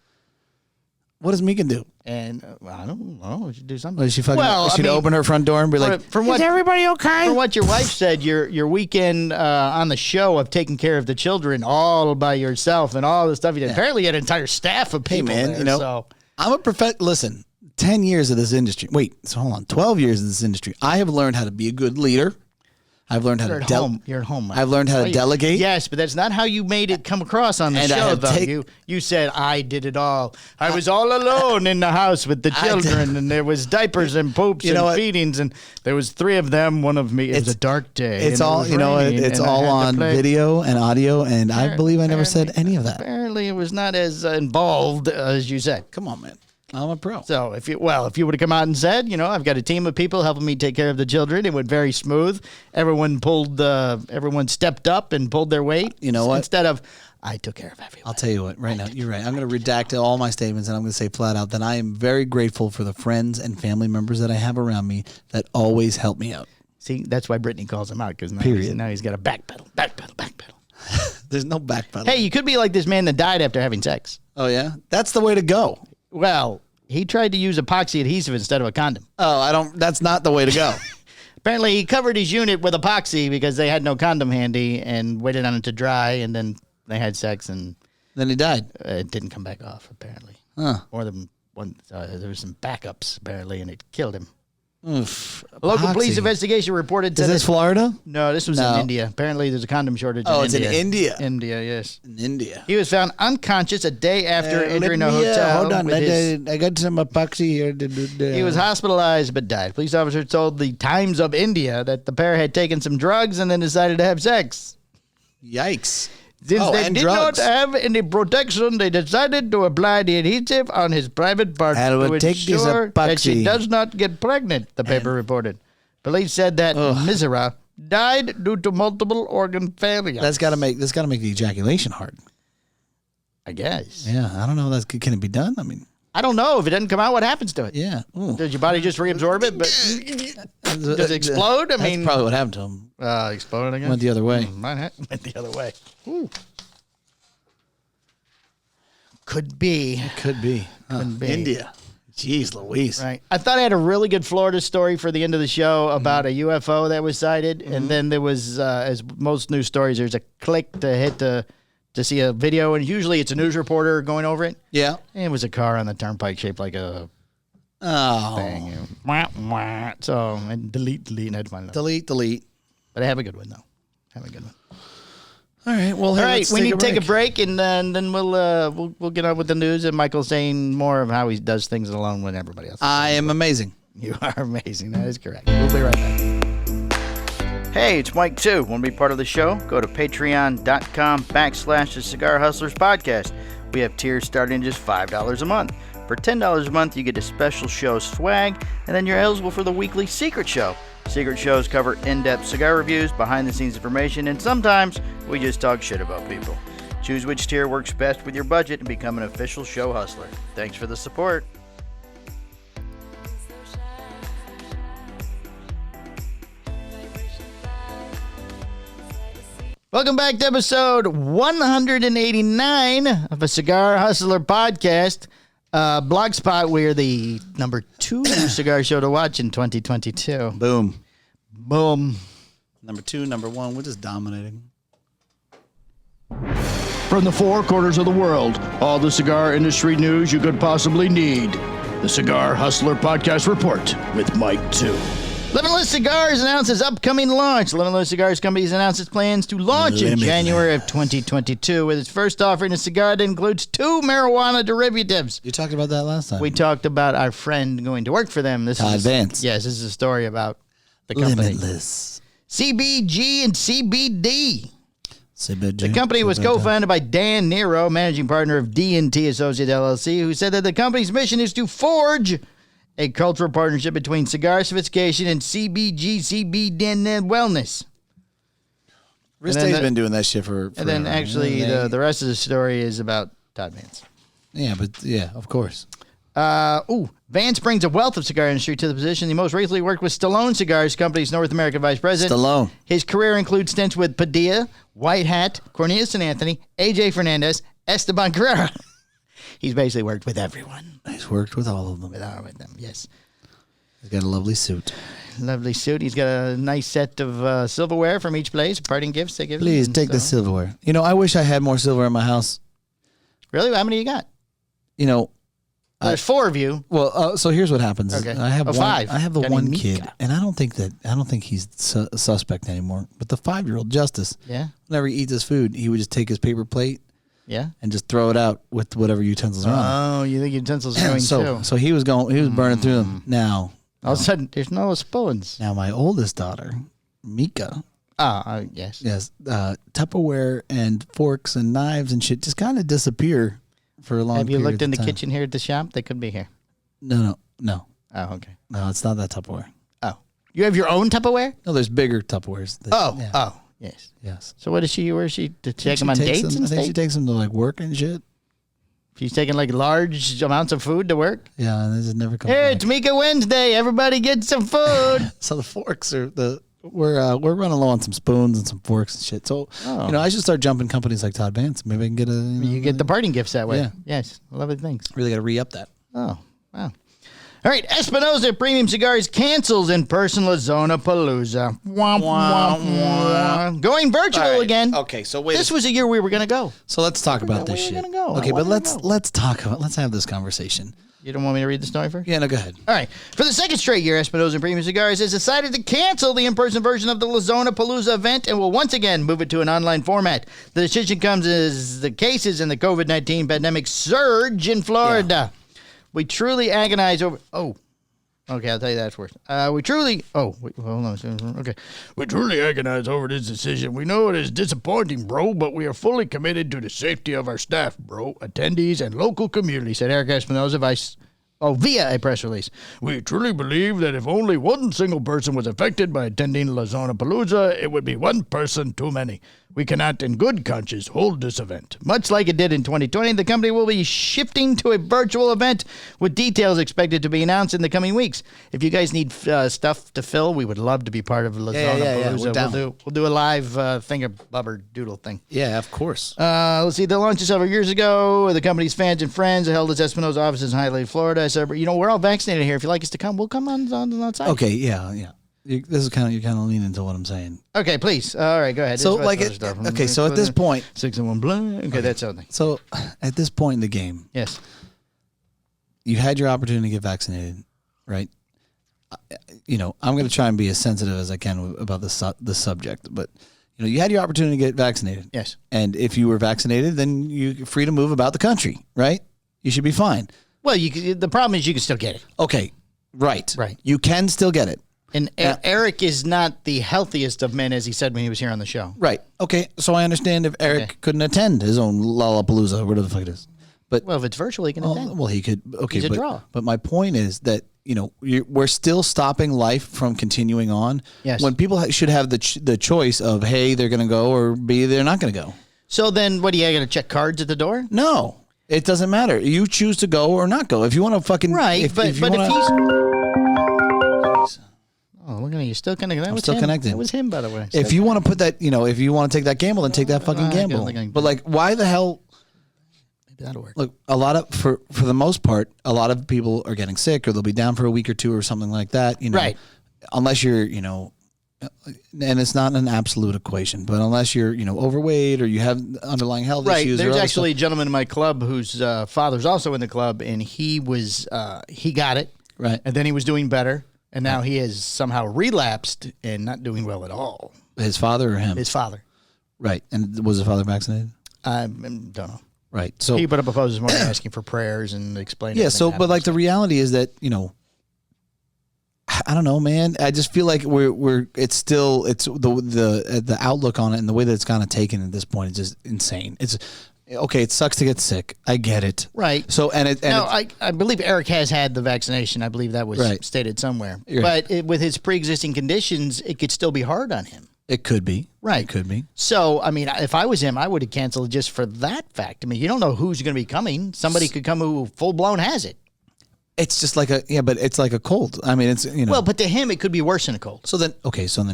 [SPEAKER 2] What does Mika do?
[SPEAKER 1] And I don't know. We should do something.
[SPEAKER 2] Well, she'd open her front door and be like,
[SPEAKER 1] "Is everybody okay?" From what your wife said, your weekend on the show of taking care of the children all by yourself and all the stuff you did. Yeah. Apparently, you had an entire staff of people. Hey, man, there,
[SPEAKER 2] I'm a Listen, 10 years of this industry. Wait, so hold on. 12 years of this industry. I have learned how to be a good leader. I've learned how to delegate.
[SPEAKER 1] You're at home.
[SPEAKER 2] I've learned how to delegate.
[SPEAKER 1] Yes, but that's not how you made it come across on the show, though. You said, I did it all. I was all alone in the house with the children, and there was diapers and poops and feedings, and there was 3 of them, one of me. It was a dark day.
[SPEAKER 2] It's all, it's all on video and audio, and I believe I never said any of that.
[SPEAKER 1] Apparently, it was not as involved as you said.
[SPEAKER 2] Come on, man. I'm a pro.
[SPEAKER 1] So if you would have come out and said, I've got a team of people helping me take care of the children, it went very smooth. Everyone stepped up and pulled their weight.
[SPEAKER 2] You know what?
[SPEAKER 1] Instead of, I took care of everyone.
[SPEAKER 2] I'll tell you what, right now, you're right. I'm going to redact all my statements, and I'm going to say flat out that I am very grateful for the friends and family members that I have around me that always help me out.
[SPEAKER 1] See, that's why Brittany calls him out, because now he's got a backpedal.
[SPEAKER 2] There's no backpedal.
[SPEAKER 1] Hey, you could be like this man that died after having sex.
[SPEAKER 2] Oh, yeah? That's the way to go.
[SPEAKER 1] Well, he tried to use epoxy adhesive instead of a condom.
[SPEAKER 2] Oh, that's not the way to go.
[SPEAKER 1] Apparently, he covered his unit with epoxy because they had no condom handy and waited on it to dry, and then they had sex, and
[SPEAKER 2] then he died.
[SPEAKER 1] It didn't come back off, apparently.
[SPEAKER 2] Huh.
[SPEAKER 1] More than one. There was some backups, apparently, and it killed him.
[SPEAKER 2] Oof.
[SPEAKER 1] A local police investigation reported.
[SPEAKER 2] Is this Florida?
[SPEAKER 1] No, this was in India. Apparently, there's a condom shortage in India.
[SPEAKER 2] Oh, it's in India.
[SPEAKER 1] India, yes.
[SPEAKER 2] In India.
[SPEAKER 1] He was found unconscious a day after entering a hotel.
[SPEAKER 2] Hold on. I got some epoxy here.
[SPEAKER 1] He was hospitalized but died. Police officers told the Times of India that the pair had taken some drugs and then decided to have sex.
[SPEAKER 2] Yikes.
[SPEAKER 1] Since they did not have any protection, they decided to apply the adhesive on his private parts to ensure that she does not get pregnant, the paper reported. Police said that Misra died due to multiple organ failure.
[SPEAKER 2] That's got to make the ejaculation hard.
[SPEAKER 1] I guess.
[SPEAKER 2] Yeah, I don't know. Can it be done? I mean,
[SPEAKER 1] I don't know. If it doesn't come out, what happens to it?
[SPEAKER 2] Yeah. Ooh.
[SPEAKER 1] Does your body just reabsorb it? But does it explode?
[SPEAKER 2] That's probably what happened to him.
[SPEAKER 1] Exploded again?
[SPEAKER 2] Went the other way.
[SPEAKER 1] Mine went the other way. Ooh. Could be.
[SPEAKER 2] It could be. India. Jeez Louise.
[SPEAKER 1] Right. I thought I had a really good Florida story for the end of the show about a UFO that was sighted. Mm-hmm. And then there was, as most news stories, there's a click to hit to see a video. And usually it's a news reporter going over it.
[SPEAKER 2] Yeah.
[SPEAKER 1] And it was a car on the turnpike shaped like a thing. So, and delete, and I had to find it.
[SPEAKER 2] Delete.
[SPEAKER 1] But I have a good one, though.
[SPEAKER 2] All right. Well,
[SPEAKER 1] we need to take a break, and then we'll get on with the news. And Michael's saying more of how he does things alone when everybody else.
[SPEAKER 2] I am amazing.
[SPEAKER 1] You are amazing. That is correct. We'll be right back. Hey, it's Mike too. Want to be part of the show? Go to patreon.com/the Cigar Hustlers podcast. We have tiers starting at just $5 a month. For $10 a month, you get a special show swag, and then you're eligible for the weekly secret show. Secret shows cover in-depth cigar reviews, behind-the-scenes information, and sometimes we just talk shit about people. Choose which tier works best with your budget and become an official show hustler. Thanks for the support. Welcome back to episode 189 of a Cigar Hustler podcast. Blogspot, we're the number 2 cigar show to watch in 2022.
[SPEAKER 2] Boom.
[SPEAKER 1] Number
[SPEAKER 2] 2, number 1, we're just dominating.
[SPEAKER 3] From the 4 corners of the world, all the cigar industry news you could possibly need. The Cigar Hustler Podcast Report with Mike 2.
[SPEAKER 1] Limitless Cigars announces upcoming launch. Limitless Cigars Companies announced its plans to launch in January of 2022 with its first offering a cigar that includes 2 marijuana derivatives.
[SPEAKER 2] You talked about that last time.
[SPEAKER 1] We talked about our friend going to work for them.
[SPEAKER 2] Todd Vance.
[SPEAKER 1] Yes, this is a story about the company.
[SPEAKER 2] Limitless.
[SPEAKER 1] CBG and CBD.
[SPEAKER 2] CBG.
[SPEAKER 1] The company was co-founded by Dan Nero, managing partner of D&T Associate LLC, who said that the company's mission is to forge a cultural partnership between cigar sophistication and CBG, CBD, and wellness.
[SPEAKER 2] Riste's been doing that shit for
[SPEAKER 1] and then actually the rest of the story is about Todd Vance.
[SPEAKER 2] Yeah, of course.
[SPEAKER 1] Vance brings a wealth of cigar industry to the position. He most recently worked with Stallone Cigars Company's North American Vice President.
[SPEAKER 2] Stallone.
[SPEAKER 1] His career includes stints with Padilla, White Hat, Cornelius and Anthony, AJ Fernandez, Esteban Carrera, He's basically worked with everyone.
[SPEAKER 2] He's worked with all of them.
[SPEAKER 1] With them, yes.
[SPEAKER 2] He's got a lovely suit.
[SPEAKER 1] Lovely suit. He's got a nice set of silverware from each place. Parting gifts they give.
[SPEAKER 2] Please take the silverware. You know, I wish I had more silverware in my house.
[SPEAKER 1] Really? How many you got?
[SPEAKER 2] You know,
[SPEAKER 1] there's 4 of you.
[SPEAKER 2] Well, so here's what happens.
[SPEAKER 1] Okay.
[SPEAKER 2] I have
[SPEAKER 1] 5.
[SPEAKER 2] I have the one kid, and I don't think he's a suspect anymore. But the 5-year-old Justice, whenever he eats his food, he would just take his paper plate, and just throw it out with whatever utensils are on it.
[SPEAKER 1] Oh, you think utensils are going too?
[SPEAKER 2] So he was burning through them. Now,
[SPEAKER 1] all of a sudden, there's no spoons.
[SPEAKER 2] Now, my oldest daughter, Mika.
[SPEAKER 1] Yes.
[SPEAKER 2] Yes. Tupperware and forks and knives and shit just kind of disappear for a long time.
[SPEAKER 1] Have you looked in the kitchen here at the shop? They could be here.
[SPEAKER 2] No.
[SPEAKER 1] Oh, okay.
[SPEAKER 2] No, it's not that Tupperware.
[SPEAKER 1] Oh. You have your own Tupperware?
[SPEAKER 2] No, there's bigger Tupperwares.
[SPEAKER 1] Yes.
[SPEAKER 2] Yes.
[SPEAKER 1] So what is she? Where is she to take them on dates and stuff?
[SPEAKER 2] I think she takes them to like work and shit.
[SPEAKER 1] She's taking like large amounts of food to work?
[SPEAKER 2] Yeah, and this has never come.
[SPEAKER 1] Hey, it's Mika Wednesday. Everybody get some food.
[SPEAKER 2] So the forks are we're running low on some spoons and some forks and shit. So I should start jumping companies like Todd Vance. Maybe I can get
[SPEAKER 1] you get the parting gifts that way.
[SPEAKER 2] Yeah.
[SPEAKER 1] Yes, lovely things.
[SPEAKER 2] Really got to re-up that.
[SPEAKER 1] Oh, wow. All right, Espinosa Premium Cigars cancels in-person La Zona Palooza. Going virtual again.
[SPEAKER 2] Okay, so
[SPEAKER 1] this was a year we were going to go.
[SPEAKER 2] So let's talk about this shit.
[SPEAKER 1] Go.
[SPEAKER 2] Okay, but let's have this conversation.
[SPEAKER 1] You don't want me to read the story first?
[SPEAKER 2] Yeah, no, go ahead.
[SPEAKER 1] All right. For the second straight year, Espinosa Premium Cigars has decided to cancel the in-person version of the La Zona Palooza event and will once again move it to an online format. The decision comes as the cases in the COVID-19 pandemic surge in Florida. We truly agonize over... Oh. Okay, I'll tell you that first. We truly... Oh, wait, hold on. Okay. We truly agonize over this decision. We know it is disappointing, bro, but we are fully committed to the safety of our staff, bro, attendees, and local community, said Eric Espinosa via a press release. We truly believe that if only one single person was affected by attending La Zona Palooza, it would be one person too many. We cannot in good conscience hold this event. Much like it did in 2020, the company will be shifting to a virtual event with details expected to be announced in the coming weeks. If you guys need stuff to fill, we would love to be part of La Zona Palooza. We'll do a live thingabubber doodle thing.
[SPEAKER 2] Yeah, of course.
[SPEAKER 1] Let's see. They launched it several years ago. The company's fans and friends held its Espinosa offices in Hialeah, Florida. So, we're all vaccinated here. If you'd like us to come, we'll come on outside.
[SPEAKER 2] Okay, yeah. This is you're kind of leaning into what I'm saying.
[SPEAKER 1] Okay, please. All right, go ahead.
[SPEAKER 2] So so at this point,
[SPEAKER 1] 6 and 1 blank. Okay, that's something.
[SPEAKER 2] So at this point in the game,
[SPEAKER 1] yes,
[SPEAKER 2] you had your opportunity to get vaccinated, right? I'm going to try and be as sensitive as I can about the subject, but you had your opportunity to get vaccinated.
[SPEAKER 1] Yes,
[SPEAKER 2] and if you were vaccinated, then you're free to move about the country, right? You should be fine.
[SPEAKER 1] Well, the problem is you can still get it.
[SPEAKER 2] Okay, right. You can still get it.
[SPEAKER 1] And Eric is not the healthiest of men, as he said when he was here on the show.
[SPEAKER 2] Right. Okay. So I understand if Eric couldn't attend his own Lollapalooza, whatever the fuck it is. But
[SPEAKER 1] if it's virtual, he can attend.
[SPEAKER 2] Well, he could. Okay,
[SPEAKER 1] he's a draw.
[SPEAKER 2] But my point is that we're still stopping life from continuing on.
[SPEAKER 1] Yes.
[SPEAKER 2] When people should have the choice of hey, they're going to go, or B, they're not going to go.
[SPEAKER 1] So then, what are you going to check cards at the door?
[SPEAKER 2] No, it doesn't matter. You choose to go or not go. If you want to fucking
[SPEAKER 1] if he's. Oh, look at you. Still connected.
[SPEAKER 2] I'm still connected.
[SPEAKER 1] That was him, by the way.
[SPEAKER 2] If you want to put that, if you want to take that gamble, then take that fucking gamble. But why the hell?
[SPEAKER 1] Maybe that'll work.
[SPEAKER 2] Look, for the most part, a lot of people are getting sick, or they'll be down for a week or two, or something like that.
[SPEAKER 1] Right.
[SPEAKER 2] Unless you're, and it's not an absolute equation, but unless you're, overweight or you have underlying health issues.
[SPEAKER 1] There's actually a gentleman in my club whose father's also in the club, and he got it.
[SPEAKER 2] Right.
[SPEAKER 1] And then he was doing better. And now he has somehow relapsed and not doing well at all.
[SPEAKER 2] His father or him?
[SPEAKER 1] His father.
[SPEAKER 2] Right. And was his father vaccinated?
[SPEAKER 1] I don't know.
[SPEAKER 2] Right. So
[SPEAKER 1] he put up a post this morning asking for prayers and explaining.
[SPEAKER 2] Yeah. So, but the reality is that I don't know, man. I just feel like it's the outlook on it and the way that it's kind of taken at this point is just insane. It's. Okay, it sucks to get sick. I get it.
[SPEAKER 1] Right.
[SPEAKER 2] So
[SPEAKER 1] I believe Eric has had the vaccination. I believe that was stated somewhere.
[SPEAKER 2] Right.
[SPEAKER 1] But with his pre-existing conditions, it could still be hard on him.
[SPEAKER 2] It could be.
[SPEAKER 1] Right.
[SPEAKER 2] It could be.
[SPEAKER 1] So, if I was him, I would have canceled just for that fact. You don't know who's going to be coming. Somebody could come who full-blown has it.
[SPEAKER 2] It's just but it's like a cold. It's
[SPEAKER 1] Well, but to him, it could be worse than a cold.
[SPEAKER 2] So then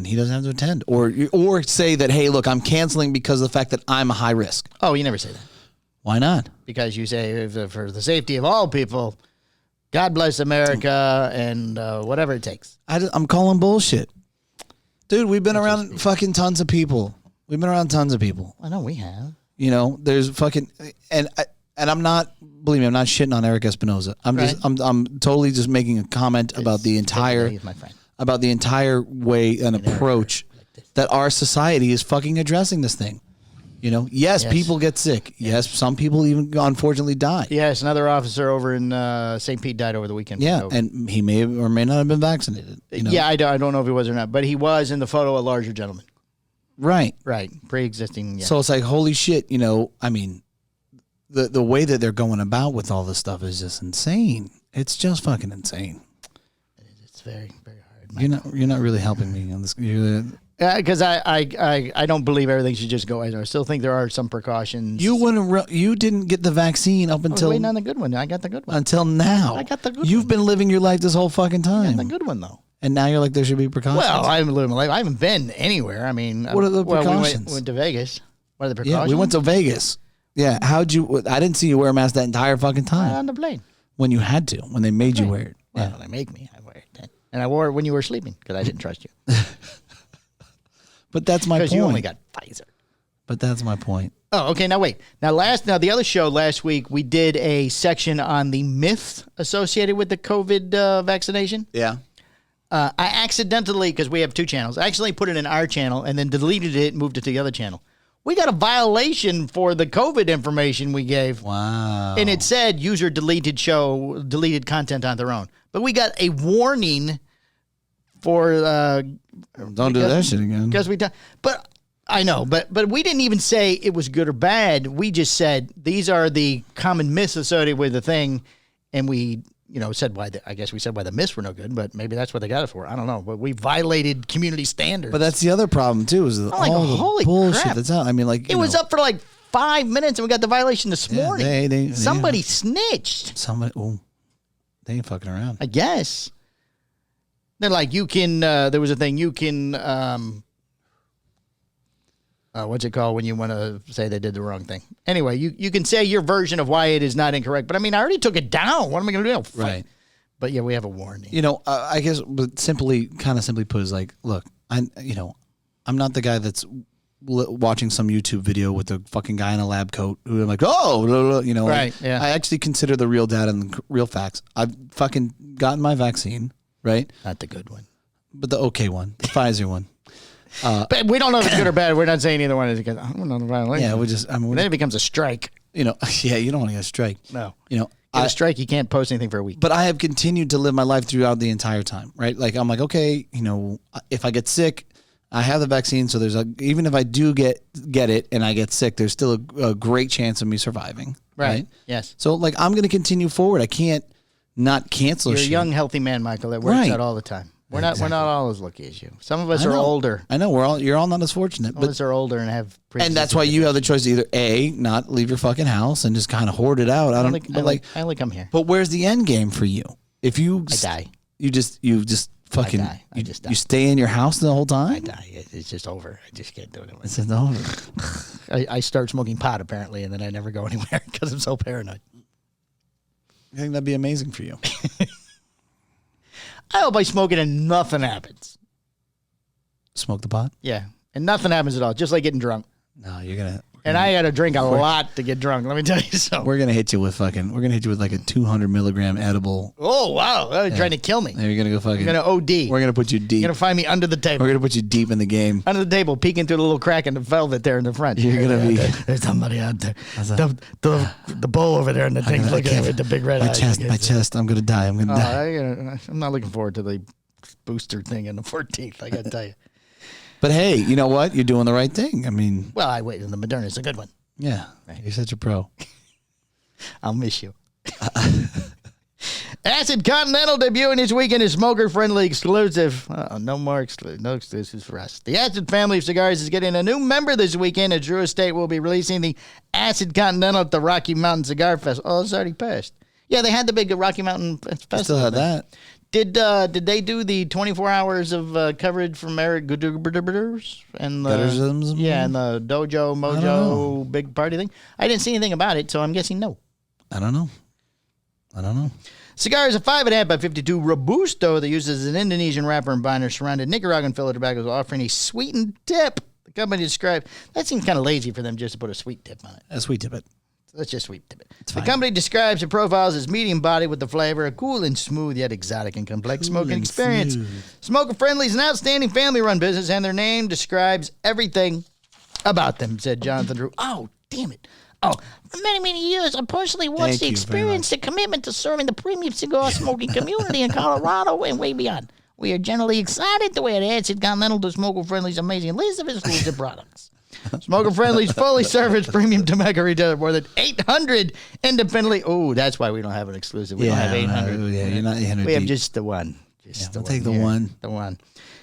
[SPEAKER 2] he doesn't have to attend, or say that, hey, look, I'm canceling because of the fact that I'm a high risk.
[SPEAKER 1] Oh, you never say that.
[SPEAKER 2] Why not?
[SPEAKER 1] Because you say for the safety of all people, God bless America and whatever it takes.
[SPEAKER 2] I'm calling bullshit. Dude, we've been around fucking tons of people. We've been around tons of people.
[SPEAKER 1] I know we have.
[SPEAKER 2] You know, there's fucking and I'm not, believe me, I'm not shitting on Eric Espinoza. I'm totally just making a comment about the entire way and approach that our society is fucking addressing this thing. You know, yes, people get sick. Yes, some people even unfortunately die.
[SPEAKER 1] Yes, another officer over in St. Pete died over the weekend.
[SPEAKER 2] Yeah, and he may or may not have been vaccinated. You know?
[SPEAKER 1] Yeah, I don't know if he was or not, but he was in the photo a larger gentleman.
[SPEAKER 2] Right.
[SPEAKER 1] Pre-existing. Yeah.
[SPEAKER 2] So it's like, holy shit, you know, I mean, the way that they're going about with all this stuff is just insane. It's just fucking insane.
[SPEAKER 1] It's very, very hard.
[SPEAKER 2] You're not really helping me on this.
[SPEAKER 1] Because I don't believe everything should just go. I still think there are some precautions.
[SPEAKER 2] You didn't get the vaccine up until
[SPEAKER 1] waiting on the good one. I got the good one
[SPEAKER 2] until now.
[SPEAKER 1] I got the good one.
[SPEAKER 2] You've been living your life this whole fucking time.
[SPEAKER 1] I got the good one though.
[SPEAKER 2] And now you're like, there should be precautions.
[SPEAKER 1] Well, I'm living my life. I haven't been anywhere. I mean,
[SPEAKER 2] what are the precautions?
[SPEAKER 1] We went to Vegas. What are the precautions?
[SPEAKER 2] Yeah, we went to Vegas. Yeah, how'd you? I didn't see you wear a mask that entire fucking time.
[SPEAKER 1] On the plane.
[SPEAKER 2] When you had to, when they made you wear it.
[SPEAKER 1] Well, they make me. I wear it then. And I wore it when you were sleeping because I didn't trust you.
[SPEAKER 2] But that's my point.
[SPEAKER 1] Because you only got Pfizer.
[SPEAKER 2] But that's my point.
[SPEAKER 1] Oh, okay. Now wait. Now the other show last week we did a section on the myth associated with the COVID vaccination.
[SPEAKER 2] Yeah.
[SPEAKER 1] I accidentally, because we have two channels, I accidentally put it in our channel and then deleted it and moved it to the other channel. We got a violation for the COVID information we gave.
[SPEAKER 2] Wow.
[SPEAKER 1] And it said user deleted content on their own. But we got a warning for
[SPEAKER 2] don't do that shit again.
[SPEAKER 1] Because but I know, but we didn't even say it was good or bad. We just said these are the common myths associated with the thing, and we said why the myths were no good, but maybe that's what they got it for. I don't know, but we violated community standards.
[SPEAKER 2] But that's the other problem too, is all the
[SPEAKER 1] holy
[SPEAKER 2] bullshit
[SPEAKER 1] crap.
[SPEAKER 2] that's out. I mean, like
[SPEAKER 1] it was up for like 5 minutes, and we got the violation this morning. Somebody snitched.
[SPEAKER 2] They ain't fucking around.
[SPEAKER 1] I guess. They're like, you can, there was a thing, you can, what's it called when you want to say they did the wrong thing? Anyway, you can say your version of why it is not incorrect, but I mean, I already took it down. What am I going to do?
[SPEAKER 2] Right.
[SPEAKER 1] But yeah, we have a warning.
[SPEAKER 2] I guess, but simply put is like, look, I'm not the guy that's watching some YouTube video with the fucking guy in a lab coat who I'm like,
[SPEAKER 1] right. Yeah.
[SPEAKER 2] I actually consider the real data and the real facts. I've fucking gotten my vaccine. Right?
[SPEAKER 1] Not the good one.
[SPEAKER 2] But the okay one. The Pfizer one.
[SPEAKER 1] But we don't know if it's good or bad. We're not saying either one is good. I don't know the violation.
[SPEAKER 2] Yeah,
[SPEAKER 1] then it becomes a strike.
[SPEAKER 2] Yeah, you don't want to get a strike.
[SPEAKER 1] No. A strike, you can't post anything for a week.
[SPEAKER 2] But I have continued to live my life throughout the entire time, right? Like, I'm like, okay, if I get sick, I have the vaccine, so even if I do get it and I get sick, there's still a great chance of me surviving. Right?
[SPEAKER 1] Yes.
[SPEAKER 2] So, like, I'm going to continue forward. I can't not cancel
[SPEAKER 1] You're
[SPEAKER 2] shit.
[SPEAKER 1] a young, healthy man, Michael, that works out all the time. We're not all as lucky as you. Some of us are older.
[SPEAKER 2] I know you're all not as fortunate.
[SPEAKER 1] Some of us are older and have
[SPEAKER 2] and that's why you have the choice to either A, not leave your fucking house and just kind of hoard it out. I
[SPEAKER 1] only come here.
[SPEAKER 2] But where's the end game for you? If you
[SPEAKER 1] I die.
[SPEAKER 2] You just fucking
[SPEAKER 1] I die. I just die.
[SPEAKER 2] You stay in your house the whole time?
[SPEAKER 1] I die. It's just over. I just can't do it anymore.
[SPEAKER 2] It's just over.
[SPEAKER 1] I start smoking pot apparently, and then I never go anywhere because I'm so paranoid.
[SPEAKER 2] I think that'd be amazing for you.
[SPEAKER 1] I hope I smoke it and nothing happens.
[SPEAKER 2] Smoke the pot?
[SPEAKER 1] Yeah. And nothing happens at all. Just like getting drunk.
[SPEAKER 2] No, you're going to.
[SPEAKER 1] And I got to drink a lot to get drunk. Let me tell you something.
[SPEAKER 2] We're going to hit you with like a 200 milligram edible.
[SPEAKER 1] Oh, wow. They're trying to kill me.
[SPEAKER 2] You're going to go fucking.
[SPEAKER 1] You're going to OD.
[SPEAKER 2] We're going to put you deep.
[SPEAKER 1] You're going to find me under the table.
[SPEAKER 2] We're going to put you deep in the game.
[SPEAKER 1] Under the table, peeking through the little crack in the velvet there in the front.
[SPEAKER 2] You're going to be.
[SPEAKER 1] There's somebody out there. The bowl over there and the thing's looking at me with the big red eyes.
[SPEAKER 2] My chest. I'm going to die. I'm going to die.
[SPEAKER 1] I'm not looking forward to the booster thing on the 14th, I got to tell you.
[SPEAKER 2] But hey, you know what? You're doing the right thing. I mean.
[SPEAKER 1] Well, I wait. The Moderna's a good one.
[SPEAKER 2] Yeah. Right. You're such a pro.
[SPEAKER 1] I'll miss you. Acid Continental debuting this weekend is smoker-friendly exclusive. No exclusives for us. The Acid family of cigars is getting a new member this weekend as Drew Estate will be releasing the Acid Continental at the Rocky Mountain Cigar Festival. Oh, it's already passed. Yeah, they had the big Rocky Mountain Festival.
[SPEAKER 2] Still had that.
[SPEAKER 1] Did they do the 24 hours of coverage from Eric Gooders and
[SPEAKER 2] Gutterisms?
[SPEAKER 1] and the Dojo Mojo big party thing? I didn't see anything about it, so I'm guessing no.
[SPEAKER 2] I don't know.
[SPEAKER 1] Cigar is a 5.5 by 52 Robusto that uses an Indonesian wrapper and binder surrounded Nicaraguan filler tobaccos, offering a sweetened tip. The company described that seems kind of lazy for them just to put a sweet tip on it.
[SPEAKER 2] A sweet tip it.
[SPEAKER 1] So let's just sweet tip it. The company describes the profiles as medium body with the flavor, a cool and smooth yet exotic and complex smoking experience. Smoker Friendly is an outstanding family-run business, and their name describes everything about them, said Jonathan Drew. Oh, damn it. Oh, for many, many years, I personally watched the experience, the commitment to serving the premium cigar smoking community in Colorado and way beyond. We are generally excited to add Acid Continental to Smoker Friendly's amazing list of exclusive products. Smoker Friendly's fully serviced premium tobacco retailer more than 800 independently. Oh, that's why we don't have an exclusive. We don't have 800.
[SPEAKER 2] You're not 800
[SPEAKER 1] We have
[SPEAKER 2] deep.
[SPEAKER 1] just the one.
[SPEAKER 2] We'll take the one.
[SPEAKER 1] The one.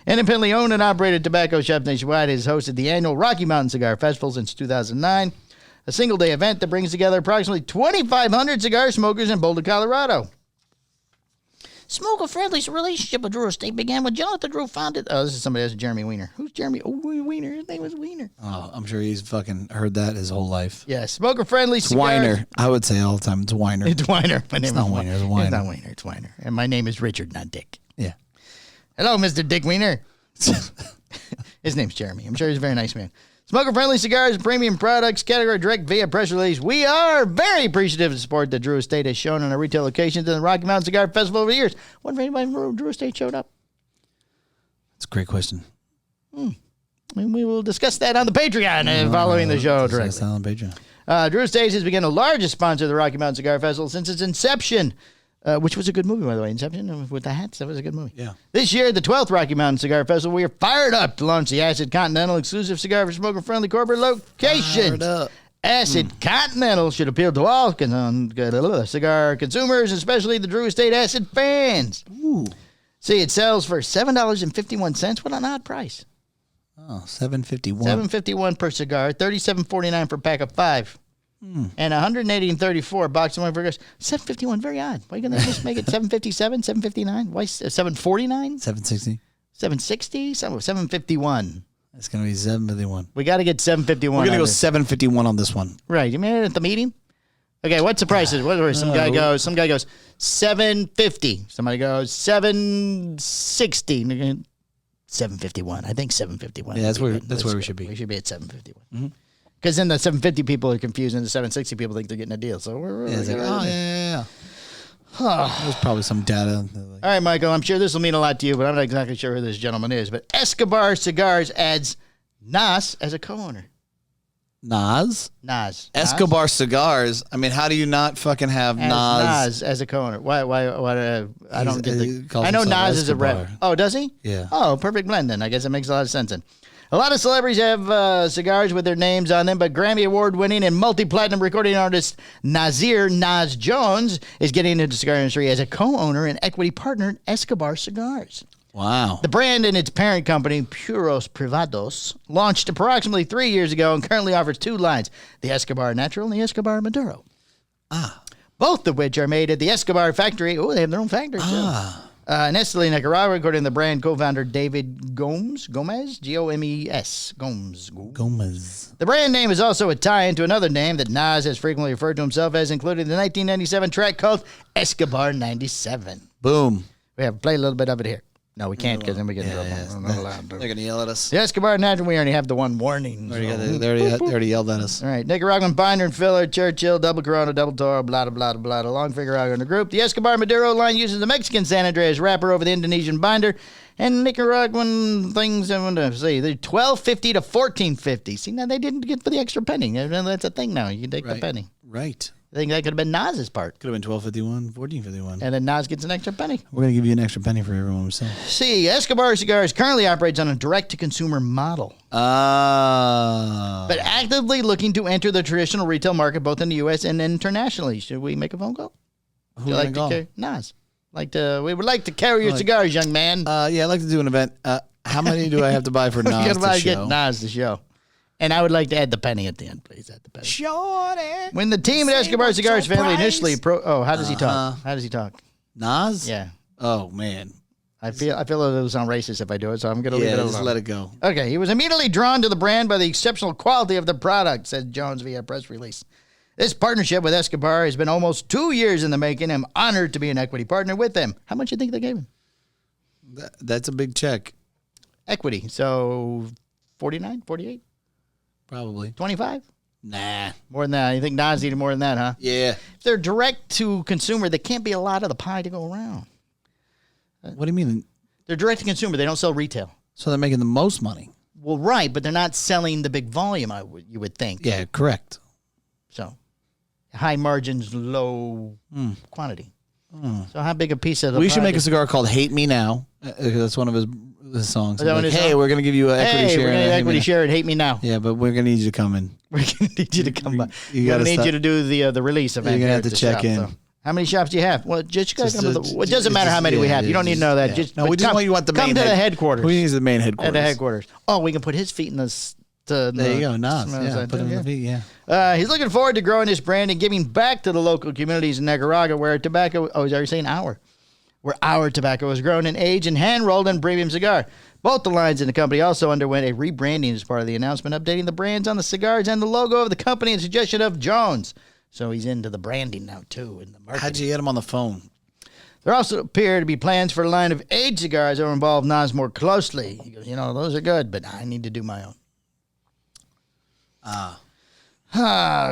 [SPEAKER 1] Independently owned and operated tobacco shop nationwide, has hosted the annual Rocky Mountain Cigar Festival since 2009. A single-day event that brings together approximately 2,500 cigar smokers in Boulder, Colorado. Smoker Friendly's relationship with Drew Estate began when Jonathan Drew founded... Oh, this is somebody else, Jeremy Weiner. Who's Jeremy? Oh, Weiner. His name was Weiner.
[SPEAKER 2] Oh, I'm sure he's fucking heard that his whole life.
[SPEAKER 1] Yeah, Smoker Friendly
[SPEAKER 2] It's
[SPEAKER 1] cigars.
[SPEAKER 2] Weiner. I would say all the time, it's Weiner.
[SPEAKER 1] It's Weiner. My name
[SPEAKER 2] It's not
[SPEAKER 1] is
[SPEAKER 2] Weiner, it's Weiner.
[SPEAKER 1] It's not Weiner. It's Weiner. And my name is Richard, not Dick.
[SPEAKER 2] Yeah.
[SPEAKER 1] Hello, Mr. Dick Weiner. His name's Jeremy. I'm sure he's a very nice man. Smoker Friendly Cigars and premium products category direct via press release. We are very appreciative of the support that Drew Estate has shown on our retail locations in the Rocky Mountain Cigar Festival over the years. Wonder if anybody from Drew Estate showed up.
[SPEAKER 2] That's a great question.
[SPEAKER 1] And we will discuss that on the Patreon following the show directly.
[SPEAKER 2] On Patreon.
[SPEAKER 1] Drew Estate has become the largest sponsor of the Rocky Mountain Cigar Festival since its inception. Which was a good movie, by the way. Inception with the hats. That was a good movie.
[SPEAKER 2] Yeah.
[SPEAKER 1] This year, the 12th Rocky Mountain Cigar Festival, we are fired up to launch the Acid Continental exclusive cigar for smoker-friendly corporate locations.
[SPEAKER 2] Fired up.
[SPEAKER 1] Acid Continental should appeal to all cigar consumers, especially the Drew Estate Acid fans.
[SPEAKER 2] Ooh.
[SPEAKER 1] See, it sells for $7.51. What an odd price.
[SPEAKER 2] Oh, $7.51.
[SPEAKER 1] $7.51 per cigar, $37.49 for a pack of 5. And $180.34 box of one for $7.51. Very odd. Why can't they just make it $7.57, $7.59? Why $7.49?
[SPEAKER 2] $7.60.
[SPEAKER 1] $7.60? $7.51.
[SPEAKER 2] It's gonna be $7.51.
[SPEAKER 1] We got to get $7.51.
[SPEAKER 2] We're gonna go $7.51 on this one.
[SPEAKER 1] Right. You mean it at the meeting? Okay. What's the prices? Some guy goes $7.50. Somebody goes $7.60. $7.51. I think $7.51.
[SPEAKER 2] Yeah, that's where we should be.
[SPEAKER 1] We should be at $7.51. Because then the 750 people are confused and the 760 people think they're getting a deal. So we're
[SPEAKER 2] Yeah, it's like, yeah. There's probably some data.
[SPEAKER 1] All right, Michael, I'm sure this will mean a lot to you, but I'm not exactly sure who this gentleman is. But Escobar Cigars adds Nas as a co-owner.
[SPEAKER 2] Nas? Escobar Cigars. I mean, how do you not fucking have
[SPEAKER 1] Nas as a co-owner? Why I don't get the... I know Nas is a rep. Oh, does he?
[SPEAKER 2] Yeah.
[SPEAKER 1] Oh, perfect blend then. I guess it makes a lot of sense then. A lot of celebrities have cigars with their names on them, but Grammy Award-winning and multi-platinum recording artist Nasir Nas Jones is getting into the cigar industry as a co-owner and equity partner in Escobar Cigars.
[SPEAKER 2] Wow.
[SPEAKER 1] The brand and its parent company, Puros Privados, launched approximately 3 years ago and currently offers 2 lines, the Escobar Natural and the Escobar Maduro. Both of which are made at the Escobar factory. Oh, they have their own factory, too. In Esteli, Nicaragua, according to the brand co-founder David Gomez, G-O-M-E-S, Gomez. The brand name is also a tie-in to another name that Nas has frequently referred to himself as, including the 1997 track called Escobar 97.
[SPEAKER 2] Boom.
[SPEAKER 1] We have to play a little bit of it here. No, we can't because then we get in trouble. We're not allowed to.
[SPEAKER 2] They're going to yell at us.
[SPEAKER 1] The Escobar Natural, we already have the one warning.
[SPEAKER 2] They already yelled at us.
[SPEAKER 1] All right, Nicaraguan binder and filler, Churchill, double Corona, double Toro, blah, blah, blah, blah, long figure out in the group. The Escobar Maduro line uses the Mexican San Andreas wrapper over the Indonesian binder, and Nicaraguan things, I want to see, they're $12.50 to $14.50. See, now they didn't get for the extra penny. That's a thing now. You can take the penny.
[SPEAKER 2] Right.
[SPEAKER 1] I think that could have been Nas's part.
[SPEAKER 2] Could have been $12.51, $14.51.
[SPEAKER 1] And then Nas gets an extra penny.
[SPEAKER 2] We're going to give you an extra penny for everyone we sell.
[SPEAKER 1] See, Escobar Cigars currently operates on a direct-to-consumer model. But actively looking to enter the traditional retail market both in the U.S. and internationally. Should we make a phone call?
[SPEAKER 2] Who would like
[SPEAKER 1] to Nas. We would like to carry your cigars, young man.
[SPEAKER 2] Yeah, I'd like to do an event. How many do I have to buy for Nas to show?
[SPEAKER 1] Get Nas to show. And I would like to add the penny at the end, please. Add the penny.
[SPEAKER 2] Shorty.
[SPEAKER 1] When the team at Escobar Cigars family initially... how does he talk? How does he talk?
[SPEAKER 2] Nas?
[SPEAKER 1] Yeah.
[SPEAKER 2] Oh, man.
[SPEAKER 1] I feel it'll sound racist if I do it, so I'm going to leave it alone.
[SPEAKER 2] Just let it go.
[SPEAKER 1] Okay, he was immediately drawn to the brand by the exceptional quality of the product, said Jones via press release. This partnership with Escobar has been almost 2 years in the making. I'm honored to be an equity partner with them. How much do you think they gave him?
[SPEAKER 2] That's a big check.
[SPEAKER 1] Equity, so 49, 48?
[SPEAKER 2] Probably.
[SPEAKER 1] 25?
[SPEAKER 2] Nah.
[SPEAKER 1] More than that. You think Nas needed more than that, huh?
[SPEAKER 2] Yeah.
[SPEAKER 1] If they're direct to consumer, there can't be a lot of the pie to go around.
[SPEAKER 2] What do you mean?
[SPEAKER 1] They're direct to consumer. They don't sell retail.
[SPEAKER 2] So they're making the most money.
[SPEAKER 1] Well, right, but they're not selling the big volume, you would think.
[SPEAKER 2] Yeah, correct.
[SPEAKER 1] So, high margins, low quantity. So how big a piece of the
[SPEAKER 2] We should
[SPEAKER 1] pie
[SPEAKER 2] make a
[SPEAKER 1] is-
[SPEAKER 2] cigar called Hate Me Now. That's one of his songs.
[SPEAKER 1] Is that one
[SPEAKER 2] Like,
[SPEAKER 1] of his
[SPEAKER 2] hey,
[SPEAKER 1] songs?
[SPEAKER 2] we're going to give you an equity
[SPEAKER 1] Hey,
[SPEAKER 2] share.
[SPEAKER 1] we're going
[SPEAKER 2] and
[SPEAKER 1] to
[SPEAKER 2] Hate Me
[SPEAKER 1] equity
[SPEAKER 2] Now.
[SPEAKER 1] share and hate me now.
[SPEAKER 2] Yeah, but we're going to need you to come in.
[SPEAKER 1] We're going to need you to come by.
[SPEAKER 2] You
[SPEAKER 1] We're
[SPEAKER 2] gotta
[SPEAKER 1] going to need
[SPEAKER 2] stop-
[SPEAKER 1] you to do the release event.
[SPEAKER 2] You're gonna
[SPEAKER 1] here
[SPEAKER 2] have
[SPEAKER 1] at
[SPEAKER 2] to
[SPEAKER 1] the
[SPEAKER 2] check
[SPEAKER 1] shop,
[SPEAKER 2] in.
[SPEAKER 1] so. How many shops do you have? Well, just gotta come to the, it doesn't
[SPEAKER 2] just-
[SPEAKER 1] matter how many we have. You don't need to know that.
[SPEAKER 2] yeah.
[SPEAKER 1] Just
[SPEAKER 2] No, we just
[SPEAKER 1] come,
[SPEAKER 2] want you want the
[SPEAKER 1] come
[SPEAKER 2] main
[SPEAKER 1] to the headquarters.
[SPEAKER 2] We need the main headquarters.
[SPEAKER 1] At the headquarters. Oh, we can put his feet in the.
[SPEAKER 2] There you go, Nas. Yeah, put him in the feet, yeah.
[SPEAKER 1] He's looking forward to growing his brand and giving back to the local communities in Nicaragua where tobacco, he's already saying where our tobacco is grown and aged and hand-rolled in premium cigar. Both the lines in the company also underwent a rebranding as part of the announcement, updating the brands on the cigars and the logo of the company and suggestion of Jones. So he's into the branding now, too, in the marketing.
[SPEAKER 2] How'd you get him on the phone?
[SPEAKER 1] There also appear to be plans for a line of aged cigars that will involve Nas more closely. He goes, those are good, but I need to do my own.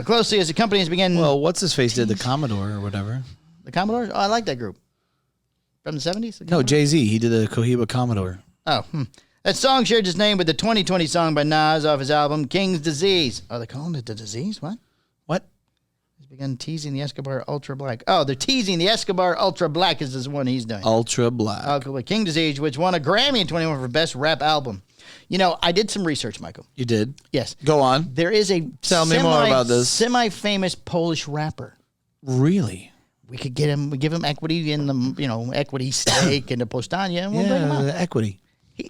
[SPEAKER 1] Closely as the company has begun.
[SPEAKER 2] Well, what's his face did the Commodore or whatever.
[SPEAKER 1] The Commodores? Oh, I like that group. From the 70s?
[SPEAKER 2] No, Jay-Z. He did the Cohiba Commodore.
[SPEAKER 1] Oh, That song shared its name with the 2020 song by Nas off his album King's Disease. Oh, they're calling it The Disease? What? He's begun teasing the Escobar Ultra Black. Oh, they're teasing the Escobar Ultra Black is this one he's doing.
[SPEAKER 2] Ultra Black.
[SPEAKER 1] King Disease, which won a Grammy in 2021 for Best Rap Album. I did some research, Michael.
[SPEAKER 2] You did?
[SPEAKER 1] Yes.
[SPEAKER 2] Go on.
[SPEAKER 1] There is a
[SPEAKER 2] Tell me more about this.
[SPEAKER 1] Semi-famous Polish rapper.
[SPEAKER 2] Really?
[SPEAKER 1] We could get him. We give him equity in the equity stake in the Postania, and we'll bring him
[SPEAKER 2] the
[SPEAKER 1] up.
[SPEAKER 2] equity.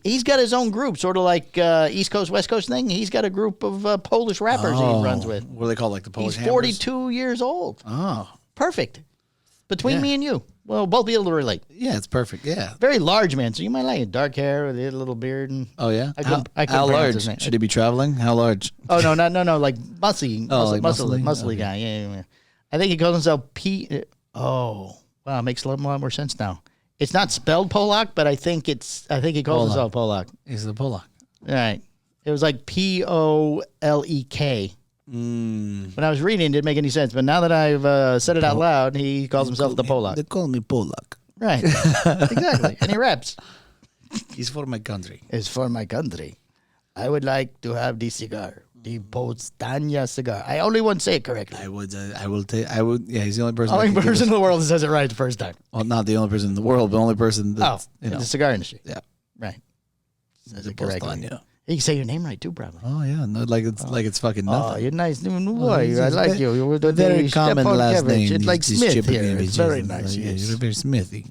[SPEAKER 1] He's got his own group, sort of like East Coast West Coast thing. He's got a group of Polish rappers he runs with.
[SPEAKER 2] What do they call like the Polish
[SPEAKER 1] He's
[SPEAKER 2] Hammers?
[SPEAKER 1] 42 years old.
[SPEAKER 2] Oh.
[SPEAKER 1] Perfect. Between
[SPEAKER 2] Yeah.
[SPEAKER 1] me and you, we'll both be able to relate.
[SPEAKER 2] Yeah, it's perfect. Yeah.
[SPEAKER 1] Very large man, so you might like it. Dark hair with a little beard and.
[SPEAKER 2] Oh, yeah?
[SPEAKER 1] I couldn't
[SPEAKER 2] How
[SPEAKER 1] pronounce his
[SPEAKER 2] large?
[SPEAKER 1] name.
[SPEAKER 2] Should he be traveling? How large?
[SPEAKER 1] Oh no, like muscly,
[SPEAKER 2] like
[SPEAKER 1] muscly
[SPEAKER 2] muscly?
[SPEAKER 1] guy. Yeah. I think he calls himself P. Oh, wow, it makes a lot more sense now. It's not spelled Polak, but I think he calls himself Polak.
[SPEAKER 2] He's the Polak.
[SPEAKER 1] All right, it was like Polek. When I was reading, it didn't make any sense, but now that I've said it out loud, he calls himself the Polak.
[SPEAKER 2] They call me Polak.
[SPEAKER 1] Right, exactly, and he raps.
[SPEAKER 2] He's for my country.
[SPEAKER 1] It's for my country. I would like to have the cigar. The Postania cigar. I only want to say it correctly.
[SPEAKER 2] I would. Yeah, he's the only person.
[SPEAKER 1] Only
[SPEAKER 2] that can give
[SPEAKER 1] person
[SPEAKER 2] us-
[SPEAKER 1] in the world that says it right the first time.
[SPEAKER 2] Well, not the only person in the world, but the only person.
[SPEAKER 1] Oh,
[SPEAKER 2] That,
[SPEAKER 1] in the cigar industry.
[SPEAKER 2] Yeah.
[SPEAKER 1] Right. Says
[SPEAKER 2] The
[SPEAKER 1] it correctly.
[SPEAKER 2] Postania.
[SPEAKER 1] You can say your name right too, probably.
[SPEAKER 2] Oh yeah, no, like it's fucking
[SPEAKER 1] Oh,
[SPEAKER 2] nothing.
[SPEAKER 1] you're nice new boy.
[SPEAKER 2] he's
[SPEAKER 1] I
[SPEAKER 2] just
[SPEAKER 1] like
[SPEAKER 2] ve-
[SPEAKER 1] you. You're
[SPEAKER 2] Very common last name.
[SPEAKER 1] It's like
[SPEAKER 2] He's
[SPEAKER 1] Smith
[SPEAKER 2] chipping
[SPEAKER 1] here.
[SPEAKER 2] in.
[SPEAKER 1] It's very nice.
[SPEAKER 2] Yeah,
[SPEAKER 1] Yes.
[SPEAKER 2] you're very Smithy.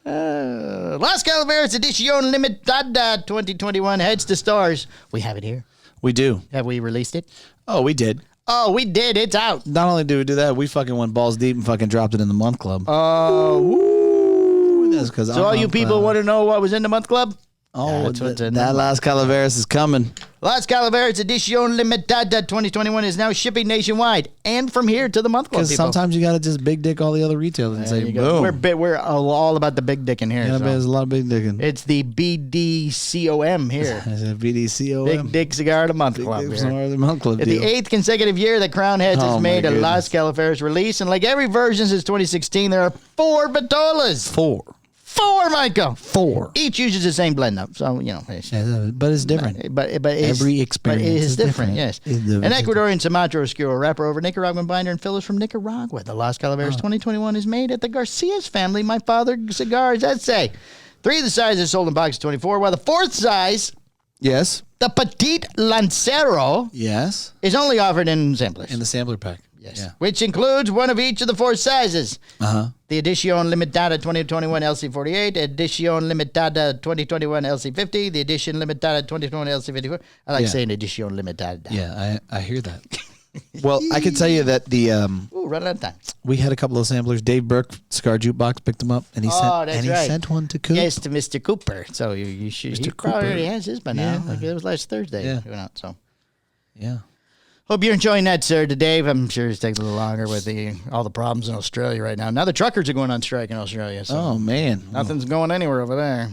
[SPEAKER 1] Las Calaveras Edición Limitada 2021 heads to stores. We have it here.
[SPEAKER 2] We do.
[SPEAKER 1] Have we released it?
[SPEAKER 2] Oh, we did.
[SPEAKER 1] Oh, we did. It's out.
[SPEAKER 2] Not only do we do that, we fucking went balls deep and fucking dropped it in the month club.
[SPEAKER 1] Oh,
[SPEAKER 2] That's because
[SPEAKER 1] so all you people want to know what was in the month club?
[SPEAKER 2] Oh,
[SPEAKER 1] That's what's in
[SPEAKER 2] that
[SPEAKER 1] the
[SPEAKER 2] Las Calaveras is coming.
[SPEAKER 1] Las Calaveras Edición Limitada 2021 is now shipping nationwide and from here to the month club.
[SPEAKER 2] Because
[SPEAKER 1] People.
[SPEAKER 2] sometimes you got to just big dick all the other retailers and
[SPEAKER 1] There
[SPEAKER 2] say,
[SPEAKER 1] you go.
[SPEAKER 2] boom.
[SPEAKER 1] We're all about the big dick in here.
[SPEAKER 2] Yeah,
[SPEAKER 1] so.
[SPEAKER 2] there's a lot of big dicking.
[SPEAKER 1] It's the BDCOM here.
[SPEAKER 2] It's a BDCOM.
[SPEAKER 1] Big Dick Cigar of the Month
[SPEAKER 2] Big
[SPEAKER 1] Club.
[SPEAKER 2] dick
[SPEAKER 1] here.
[SPEAKER 2] cigar of the month club
[SPEAKER 1] It's the
[SPEAKER 2] deal.
[SPEAKER 1] 8th consecutive year that Crown Heads
[SPEAKER 2] Oh,
[SPEAKER 1] has
[SPEAKER 2] my
[SPEAKER 1] made a Las
[SPEAKER 2] goodness.
[SPEAKER 1] Calaveras release, and like every version since 2016, there are 4 Batolas. 4, Michael.
[SPEAKER 2] 4.
[SPEAKER 1] Each uses the same blend up, so it's,
[SPEAKER 2] Yeah, but it's different.
[SPEAKER 1] but it's,
[SPEAKER 2] Every experience
[SPEAKER 1] but it is
[SPEAKER 2] is
[SPEAKER 1] different.
[SPEAKER 2] different.
[SPEAKER 1] Yes,
[SPEAKER 2] It's different.
[SPEAKER 1] an Ecuadorian Sumatra Oscuro wrapper over Nicaraguan binder and fillers from Nicaragua. The Las Calaveras 2021 is made at the Garcia's family. My father cigars. Essay. 3 of the sizes sold in boxes 24, while the 4th size,
[SPEAKER 2] Yes.
[SPEAKER 1] the Petite Lancero,
[SPEAKER 2] Yes.
[SPEAKER 1] is only offered in samplers.
[SPEAKER 2] In the sampler pack.
[SPEAKER 1] Yes.
[SPEAKER 2] Yeah.
[SPEAKER 1] Which includes one of each of the 4 sizes.
[SPEAKER 2] Uh-huh.
[SPEAKER 1] The Edición Limitada 2021 LC48, Edición Limitada 2021 LC50, the Edition Limitada 2021 LC54. I like
[SPEAKER 2] Yeah.
[SPEAKER 1] saying Edición Limitada.
[SPEAKER 2] Yeah, I hear that. Well, I can tell you that the
[SPEAKER 1] Ooh, running out of time.
[SPEAKER 2] we had a couple of samplers. Dave Burke, Cigar Jukebox, picked them up, and he sent one to Coop.
[SPEAKER 1] Yes, to Mr. Cooper. So you should. He probably already has his by now.
[SPEAKER 2] Yeah.
[SPEAKER 1] Like it was last Thursday.
[SPEAKER 2] Yeah.
[SPEAKER 1] It went out, so.
[SPEAKER 2] Yeah.
[SPEAKER 1] Hope you're enjoying that, sir. To Dave, I'm sure it's taking a little longer with all the problems in Australia right now. Now the truckers are going on strike in Australia. So
[SPEAKER 2] Oh man,
[SPEAKER 1] nothing's going anywhere over there.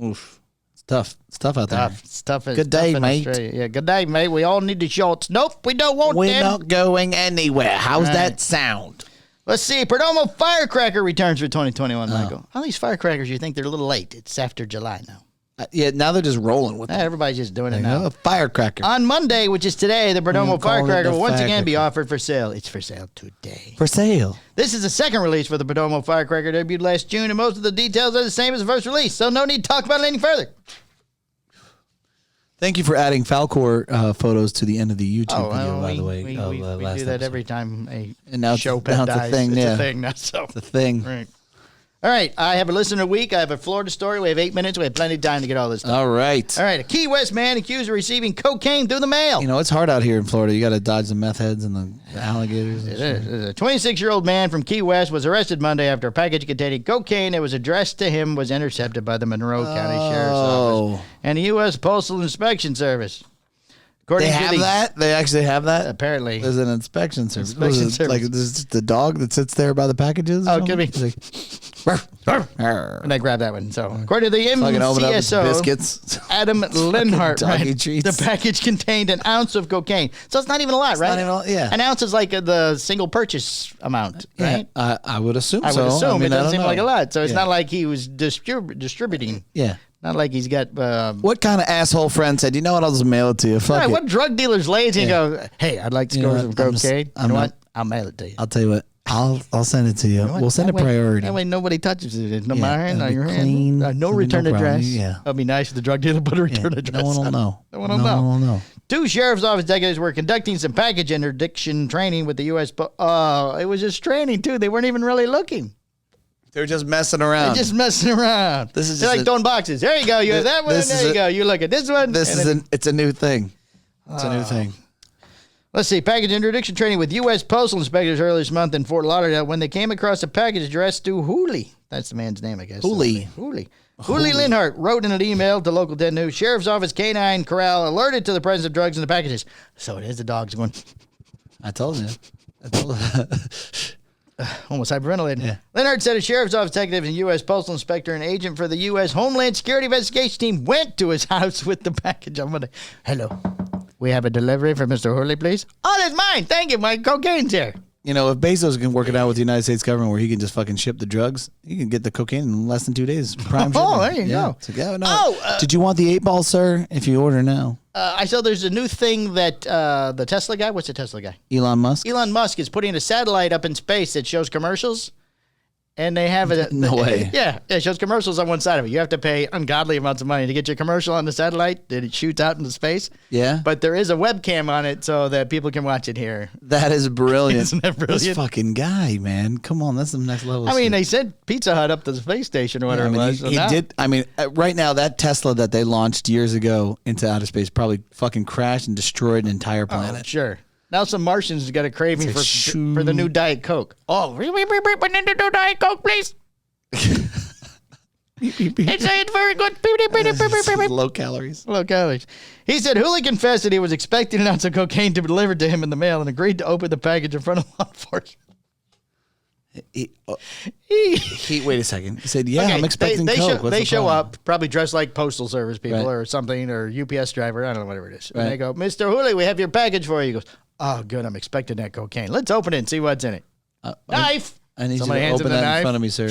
[SPEAKER 2] Oof. It's tough. It's tough out there.
[SPEAKER 1] It's tough.
[SPEAKER 2] Good day,
[SPEAKER 1] in
[SPEAKER 2] mate.
[SPEAKER 1] Australia. Yeah, good day, mate. We all need the shorts. Nope, we don't want
[SPEAKER 2] We're
[SPEAKER 1] them.
[SPEAKER 2] not going anywhere. How's
[SPEAKER 1] Right.
[SPEAKER 2] that sound?
[SPEAKER 1] Let's see. Perdomo Firecracker returns for 2021, Michael. All these firecrackers, you think they're a little late. It's after July now.
[SPEAKER 2] Yeah, now they're just rolling with it.
[SPEAKER 1] Everybody's just doing it
[SPEAKER 2] A
[SPEAKER 1] now.
[SPEAKER 2] firecracker.
[SPEAKER 1] On Monday, which is today, the Perdomo
[SPEAKER 2] calling it
[SPEAKER 1] Firecracker
[SPEAKER 2] the
[SPEAKER 1] will once again be
[SPEAKER 2] firecracker.
[SPEAKER 1] offered for sale. It's for sale today.
[SPEAKER 2] For sale.
[SPEAKER 1] This is the second release for the Perdomo Firecracker, debuted last June, and most of the details are the same as the first release, so no need to talk about it any further.
[SPEAKER 2] Thank you for adding Falcor photos to the end of the YouTube video, by the way.
[SPEAKER 1] We
[SPEAKER 2] of,
[SPEAKER 1] do
[SPEAKER 2] last
[SPEAKER 1] that
[SPEAKER 2] episode.
[SPEAKER 1] every time
[SPEAKER 2] And now
[SPEAKER 1] a
[SPEAKER 2] it's-
[SPEAKER 1] show
[SPEAKER 2] now
[SPEAKER 1] pet
[SPEAKER 2] it's a
[SPEAKER 1] dies.
[SPEAKER 2] thing,
[SPEAKER 1] It's
[SPEAKER 2] yeah.
[SPEAKER 1] a thing now, so.
[SPEAKER 2] The thing.
[SPEAKER 1] Right. All right, I have a listener week. I have a Florida story. We have 8 minutes. We have plenty of time to get all this done.
[SPEAKER 2] All right.
[SPEAKER 1] All right, a Key West man accused of receiving cocaine through the mail.
[SPEAKER 2] You know, it's hard out here in Florida. You got to dodge the meth heads and the alligators. And
[SPEAKER 1] It
[SPEAKER 2] shit.
[SPEAKER 1] is. A 26-year-old man from Key West was arrested Monday after a package containing cocaine that was addressed to him was intercepted by the Monroe County Sheriff's Office and the U.S. Postal Inspection Service. According
[SPEAKER 2] They
[SPEAKER 1] to
[SPEAKER 2] have that? They actually have that?
[SPEAKER 1] Apparently.
[SPEAKER 2] There's an inspection service.
[SPEAKER 1] Inspection
[SPEAKER 2] What is it,
[SPEAKER 1] service.
[SPEAKER 2] Like, this is just the dog that sits there by the packages? or
[SPEAKER 1] Oh, it could
[SPEAKER 2] something?
[SPEAKER 1] be.
[SPEAKER 2] It's like,
[SPEAKER 1] And I grabbed that one. So, according to the
[SPEAKER 2] fucking open up its
[SPEAKER 1] MCSO,
[SPEAKER 2] biscuits.
[SPEAKER 1] Adam Linhart,
[SPEAKER 2] doggy
[SPEAKER 1] right,
[SPEAKER 2] treats.
[SPEAKER 1] the package contained an ounce of cocaine. So it's not even a lot, right?
[SPEAKER 2] not even a- yeah.
[SPEAKER 1] An ounce is like the single purchase amount, right?
[SPEAKER 2] I would assume
[SPEAKER 1] I
[SPEAKER 2] so.
[SPEAKER 1] would assume. It
[SPEAKER 2] I
[SPEAKER 1] doesn't
[SPEAKER 2] don't
[SPEAKER 1] seem
[SPEAKER 2] know.
[SPEAKER 1] like a lot. So it's
[SPEAKER 2] Yeah.
[SPEAKER 1] not like he was distributing.
[SPEAKER 2] Yeah.
[SPEAKER 1] Not like he's got.
[SPEAKER 2] What kind of asshole friend said, you know what, I'll just mail it to you. Fuck
[SPEAKER 1] Right,
[SPEAKER 2] it.
[SPEAKER 1] what drug dealer's lazy and go, hey, I'd like to
[SPEAKER 2] You know
[SPEAKER 1] score
[SPEAKER 2] what,
[SPEAKER 1] some
[SPEAKER 2] I'm just-
[SPEAKER 1] cocaine. You
[SPEAKER 2] I'm
[SPEAKER 1] know
[SPEAKER 2] not-
[SPEAKER 1] what? I'll mail it to you.
[SPEAKER 2] I'll tell you what. I'll send it to you. We'll send
[SPEAKER 1] That
[SPEAKER 2] a
[SPEAKER 1] way-
[SPEAKER 2] priority.
[SPEAKER 1] That way nobody touches it. It's no
[SPEAKER 2] Yeah,
[SPEAKER 1] mine,
[SPEAKER 2] it'll
[SPEAKER 1] on
[SPEAKER 2] be
[SPEAKER 1] your
[SPEAKER 2] clean.
[SPEAKER 1] hand. No
[SPEAKER 2] There'll be
[SPEAKER 1] return
[SPEAKER 2] no problem.
[SPEAKER 1] address.
[SPEAKER 2] Yeah.
[SPEAKER 1] It'd be nice if the drug dealer put a return
[SPEAKER 2] Yeah,
[SPEAKER 1] address.
[SPEAKER 2] no one will
[SPEAKER 1] on it.
[SPEAKER 2] know.
[SPEAKER 1] No one will know.
[SPEAKER 2] one will know.
[SPEAKER 1] Two sheriff's office executives were conducting some package interdiction training with the U.S. It was just training, too. They weren't even really looking.
[SPEAKER 2] They're just messing around.
[SPEAKER 1] They're just messing around.
[SPEAKER 2] This is
[SPEAKER 1] They're
[SPEAKER 2] just
[SPEAKER 1] like throwing boxes. There you go. You have that one.
[SPEAKER 2] this
[SPEAKER 1] There
[SPEAKER 2] is
[SPEAKER 1] you
[SPEAKER 2] a-
[SPEAKER 1] go. You look at this one.
[SPEAKER 2] This
[SPEAKER 1] and
[SPEAKER 2] is
[SPEAKER 1] then-
[SPEAKER 2] it's a new thing. It's a new thing.
[SPEAKER 1] Let's see. Package interdiction training with U.S. Postal Inspectors earlier this month in Fort Lauderdale when they came across a package addressed to Hooley. That's the man's name, I guess.
[SPEAKER 2] Hooley.
[SPEAKER 1] Hooley Linhart wrote in an email to local 10 News, Sheriff's Office Canine Corral alerted to the presence of drugs in the packages. So it is the dogs going,
[SPEAKER 2] I told you.
[SPEAKER 1] almost hyperventilating.
[SPEAKER 2] Yeah.
[SPEAKER 1] Linhart said a Sheriff's Office detective and U.S. Postal Inspector and agent for the U.S. Homeland Security Investigation Team went to his house with the package on Monday. Hello. We have a delivery for Mr. Hooley, please. Oh, that's mine. Thank you. My cocaine's here.
[SPEAKER 2] You know, if Bezos can work it out with the United States government where he can just fucking ship the drugs, he can get the cocaine in less than 2 days. Prime
[SPEAKER 1] Oh,
[SPEAKER 2] shipping.
[SPEAKER 1] there you
[SPEAKER 2] Yeah.
[SPEAKER 1] go.
[SPEAKER 2] It's like, oh, no.
[SPEAKER 1] Oh,
[SPEAKER 2] Did you want the 8-ball, sir? If you order now.
[SPEAKER 1] I saw there's a new thing that the Tesla guy, what's the Tesla guy?
[SPEAKER 2] Elon Musk?
[SPEAKER 1] Elon Musk is putting a satellite up in space that shows commercials. And they have it.
[SPEAKER 2] No way.
[SPEAKER 1] Yeah, it shows commercials on one side of it. You have to pay ungodly amounts of money to get your commercial on the satellite that it shoots out into space.
[SPEAKER 2] Yeah.
[SPEAKER 1] But there is a webcam on it so that people can watch it here.
[SPEAKER 2] That is brilliant.
[SPEAKER 1] Isn't that brilliant?
[SPEAKER 2] This fucking guy, man. Come on, that's the next level.
[SPEAKER 1] I mean,
[SPEAKER 2] shit.
[SPEAKER 1] they sent Pizza Hut up to the space station or whatever
[SPEAKER 2] I mean,
[SPEAKER 1] it was.
[SPEAKER 2] he
[SPEAKER 1] So now-
[SPEAKER 2] did. I mean, right now, that Tesla that they launched years ago into outer space probably fucking crashed and destroyed an entire
[SPEAKER 1] Oh,
[SPEAKER 2] planet.
[SPEAKER 1] sure. Now some Martians got a craving
[SPEAKER 2] It's like,
[SPEAKER 1] for the new Diet Coke. Oh, we need the new Diet Coke, please. It's very good.
[SPEAKER 2] Low calories.
[SPEAKER 1] Low calories. He said Hooley confessed that he was expecting an ounce of cocaine to be delivered to him in the mail and agreed to open the package in front of law enforcement.
[SPEAKER 2] Wait a second. He said, "Yeah,
[SPEAKER 1] Okay,
[SPEAKER 2] I'm expecting
[SPEAKER 1] they
[SPEAKER 2] Coke."
[SPEAKER 1] Show,
[SPEAKER 2] What's
[SPEAKER 1] they
[SPEAKER 2] the
[SPEAKER 1] show
[SPEAKER 2] problem?
[SPEAKER 1] up, probably dressed like postal service people
[SPEAKER 2] Right.
[SPEAKER 1] or something, or UPS driver. I don't know, whatever it is.
[SPEAKER 2] Right.
[SPEAKER 1] And they go, Mr. Hooley, we have your package for you. He goes, oh, good. I'm expecting that cocaine. Let's open it and see what's in it. Knife.
[SPEAKER 2] I need
[SPEAKER 1] Somebody
[SPEAKER 2] you to
[SPEAKER 1] hands him
[SPEAKER 2] open
[SPEAKER 1] the
[SPEAKER 2] that
[SPEAKER 1] knife.
[SPEAKER 2] in front of me, sir.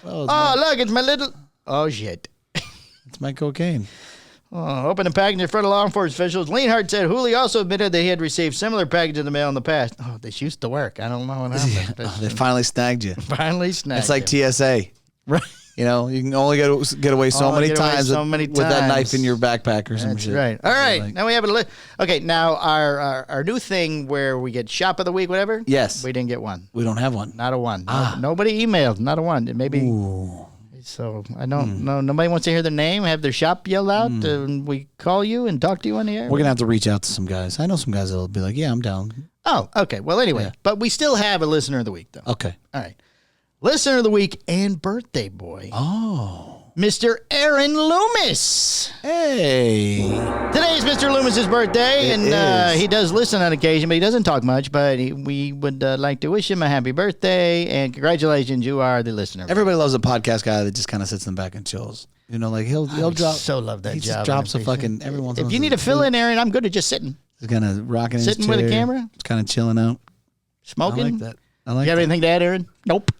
[SPEAKER 1] Oh, look, it's my little. Oh, shit.
[SPEAKER 2] It's my cocaine.
[SPEAKER 1] Open the package in front of law enforcement officials. Leonhardt said Hooley also admitted that he had received similar packages in the mail in the past. Oh, this used to work. I don't know what happened.
[SPEAKER 2] Oh, they finally snagged you.
[SPEAKER 1] Finally snagged
[SPEAKER 2] It's like
[SPEAKER 1] him.
[SPEAKER 2] TSA.
[SPEAKER 1] Right.
[SPEAKER 2] You know, you can only get away so
[SPEAKER 1] Only
[SPEAKER 2] many
[SPEAKER 1] get away
[SPEAKER 2] times
[SPEAKER 1] so
[SPEAKER 2] with,
[SPEAKER 1] many
[SPEAKER 2] with that
[SPEAKER 1] times.
[SPEAKER 2] knife in your backpack or some
[SPEAKER 1] That's
[SPEAKER 2] shit.
[SPEAKER 1] right. All right.
[SPEAKER 2] Like-
[SPEAKER 1] Now we have a list. Okay, now our new thing where we get shop of the week, whatever.
[SPEAKER 2] Yes.
[SPEAKER 1] We didn't get one.
[SPEAKER 2] We don't have one.
[SPEAKER 1] Not a one. Nobody emailed. Not a one. Maybe So I don't know. Nobody wants to hear their name, have their shop yelled out, and we call you and talk to you on the air.
[SPEAKER 2] We're going to have to reach out to some guys. I know some guys that'll be like, yeah, I'm down.
[SPEAKER 1] Oh, okay. Well, anyway, but we still have a listener of the week, though.
[SPEAKER 2] Okay.
[SPEAKER 1] All right. Listener of the week and birthday boy.
[SPEAKER 2] Oh.
[SPEAKER 1] Mr. Aaron Loomis.
[SPEAKER 2] Hey.
[SPEAKER 1] Today is Mr. Loomis's birthday, and he does listen on occasion, but he doesn't talk much. But we would like to wish him a happy birthday, and congratulations, you are the listener.
[SPEAKER 2] Everybody loves a podcast guy that just kind of sits in the back and chills. You know, like he'll drop.
[SPEAKER 1] So love that
[SPEAKER 2] he
[SPEAKER 1] job.
[SPEAKER 2] Just drops a fucking every once in a while.
[SPEAKER 1] If you need to fill in, Aaron, I'm good at just sitting.
[SPEAKER 2] He's kind of rocking
[SPEAKER 1] Sitting
[SPEAKER 2] his chair,
[SPEAKER 1] with a camera?
[SPEAKER 2] kind of chilling out.
[SPEAKER 1] Smoking?
[SPEAKER 2] I like that. I like
[SPEAKER 1] You have
[SPEAKER 2] that.
[SPEAKER 1] anything to add, Aaron? Nope.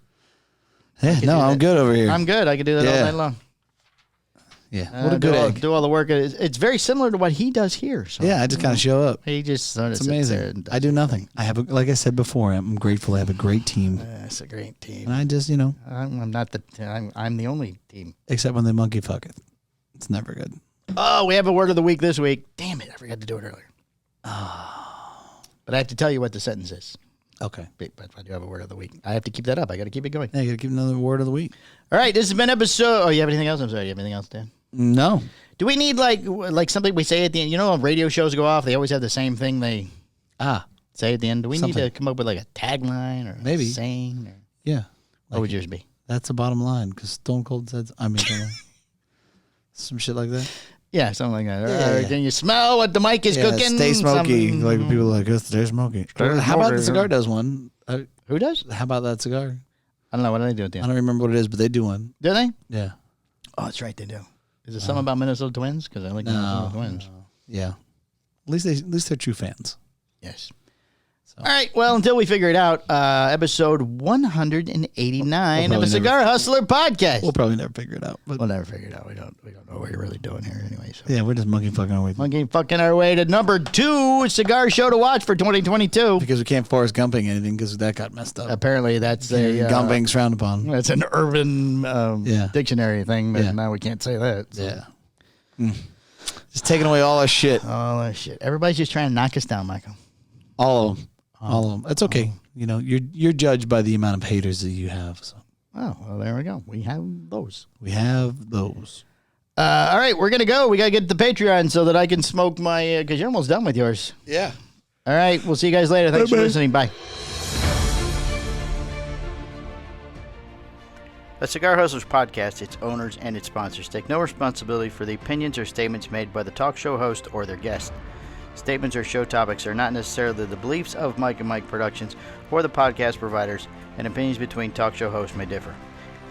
[SPEAKER 2] Yeah, no, I'm good over here.
[SPEAKER 1] I'm good. I can do that all night long.
[SPEAKER 2] Yeah, what a good egg.
[SPEAKER 1] Do all the work. It's very similar to what he does here. So.
[SPEAKER 2] Yeah, I just kind of show up.
[SPEAKER 1] He just sort of
[SPEAKER 2] It's
[SPEAKER 1] sits there
[SPEAKER 2] amazing.
[SPEAKER 1] and does
[SPEAKER 2] I do nothing. I have, like I said before, I'm grateful I have a great team.
[SPEAKER 1] It's a great team.
[SPEAKER 2] And I just, you know.
[SPEAKER 1] I'm not the. I'm the only team.
[SPEAKER 2] Except when they monkey fuck it. It's never good.
[SPEAKER 1] Oh, we have a word of the week this week. Damn it, I forgot to do it earlier. Oh. But I have to tell you what the sentence is.
[SPEAKER 2] Okay.
[SPEAKER 1] But I do have a word of the week. I have to keep that up. I got to keep it going.
[SPEAKER 2] Yeah, you got to give another word of the week.
[SPEAKER 1] All right, this has been episode. Oh, you have anything else? I'm sorry. You have anything else, Dan?
[SPEAKER 2] No.
[SPEAKER 1] Do we need like something we say at the end? You know, when radio shows go off, they always have the same thing they say at the end. Do we need to come up with like a tagline or
[SPEAKER 2] maybe
[SPEAKER 1] a saying? Or,
[SPEAKER 2] yeah.
[SPEAKER 1] what would yours be?
[SPEAKER 2] That's the bottom line because Stone Cold said, some shit like that.
[SPEAKER 1] Yeah, something like that.
[SPEAKER 2] Yeah.
[SPEAKER 1] Can you smell what the mic is cooking?
[SPEAKER 2] Stay smoky. Like people are like, stay smoky. How about the cigar does one?
[SPEAKER 1] Who does?
[SPEAKER 2] How about that cigar?
[SPEAKER 1] I don't know. What do they do at the
[SPEAKER 2] I
[SPEAKER 1] end?
[SPEAKER 2] don't remember what it is, but they do one.
[SPEAKER 1] Do they?
[SPEAKER 2] Yeah.
[SPEAKER 1] Oh, that's right. They do. Is it something about Minnesota Twins? Because I like Minnesota Twins.
[SPEAKER 2] No. Yeah. At least they're true fans.
[SPEAKER 1] Yes. All right. Well, until we figure it out, episode 189 of a Cigar Hustler podcast.
[SPEAKER 2] We'll probably never figure it out. But
[SPEAKER 1] We'll never figure it out. We don't know what you're really doing here anyway. So.
[SPEAKER 2] yeah, we're just monkey fucking our way.
[SPEAKER 1] Monkey fucking our way to number 2 cigar show to watch for 2022.
[SPEAKER 2] Because we can't Forrest Gumping anything because that got messed up.
[SPEAKER 1] Apparently, that's a
[SPEAKER 2] Gumping's frowned upon.
[SPEAKER 1] That's an urban dictionary thing, but now we can't say that. So.
[SPEAKER 2] Yeah. Just taking away all our shit.
[SPEAKER 1] All that shit. Everybody's just trying to knock us down, Michael.
[SPEAKER 2] All of them. All of them. It's okay. You know, you're judged by the amount of haters that you have. So.
[SPEAKER 1] Oh, well, there we go. We have those.
[SPEAKER 2] All
[SPEAKER 1] right, we're going to go. We got to get the Patreon so that I can smoke my, because you're almost done with yours.
[SPEAKER 2] Yeah.
[SPEAKER 1] All right, we'll see you guys later. Thanks for listening. Bye. The Cigar Hustlers podcast, its owners, and its sponsors take no responsibility for the opinions or statements made by the talk show host or their guest. Statements or show topics are not necessarily the beliefs of Mike and Mike Productions or the podcast providers, and opinions between talk show hosts may differ.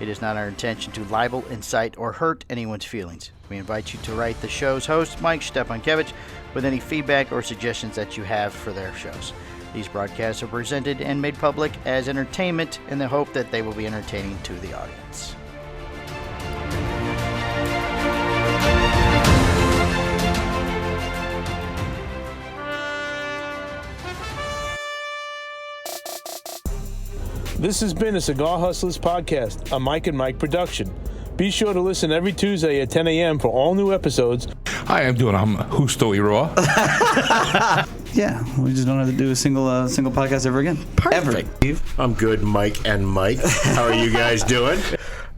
[SPEAKER 1] It is not our intention to libel, incite, or hurt anyone's feelings. We invite you to write the show's host, Mike Stepankevich, with any feedback or suggestions that you have for their shows. These broadcasts are presented and made public as entertainment in the hope that they will be entertaining to the audience.
[SPEAKER 4] This has been a Cigar Hustlers podcast, a Mike and Mike production. Be sure to listen every Tuesday at 10 a.m. for all new episodes.
[SPEAKER 5] Hi, I'm Husto Iroa.
[SPEAKER 6] Yeah, we just don't have to do a single podcast ever again.
[SPEAKER 7] Perfect.
[SPEAKER 6] Ever.
[SPEAKER 7] I'm good, Mike and Mike. How are you guys doing?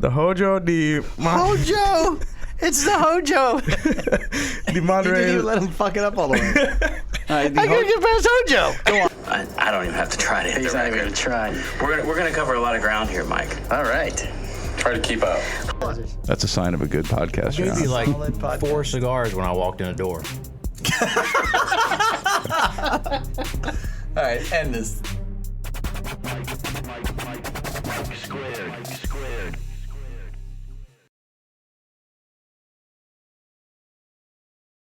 [SPEAKER 4] The Hojo,
[SPEAKER 1] Hojo! It's the Hojo!
[SPEAKER 4] the moderator.
[SPEAKER 6] You didn't even let him fuck it up all the way.
[SPEAKER 1] I gotta get past Hojo! Go on.
[SPEAKER 8] I don't even have to try to hit
[SPEAKER 6] He's
[SPEAKER 8] the
[SPEAKER 6] not
[SPEAKER 8] record.
[SPEAKER 6] even trying.
[SPEAKER 8] We're gonna cover a lot of ground here, Mike.
[SPEAKER 6] All right.
[SPEAKER 7] Try to keep up.
[SPEAKER 5] That's a sign of a good podcast.
[SPEAKER 9] Maybe like 4 cigars when I walked in the door.
[SPEAKER 6] All right, end this.
[SPEAKER 8] Squared.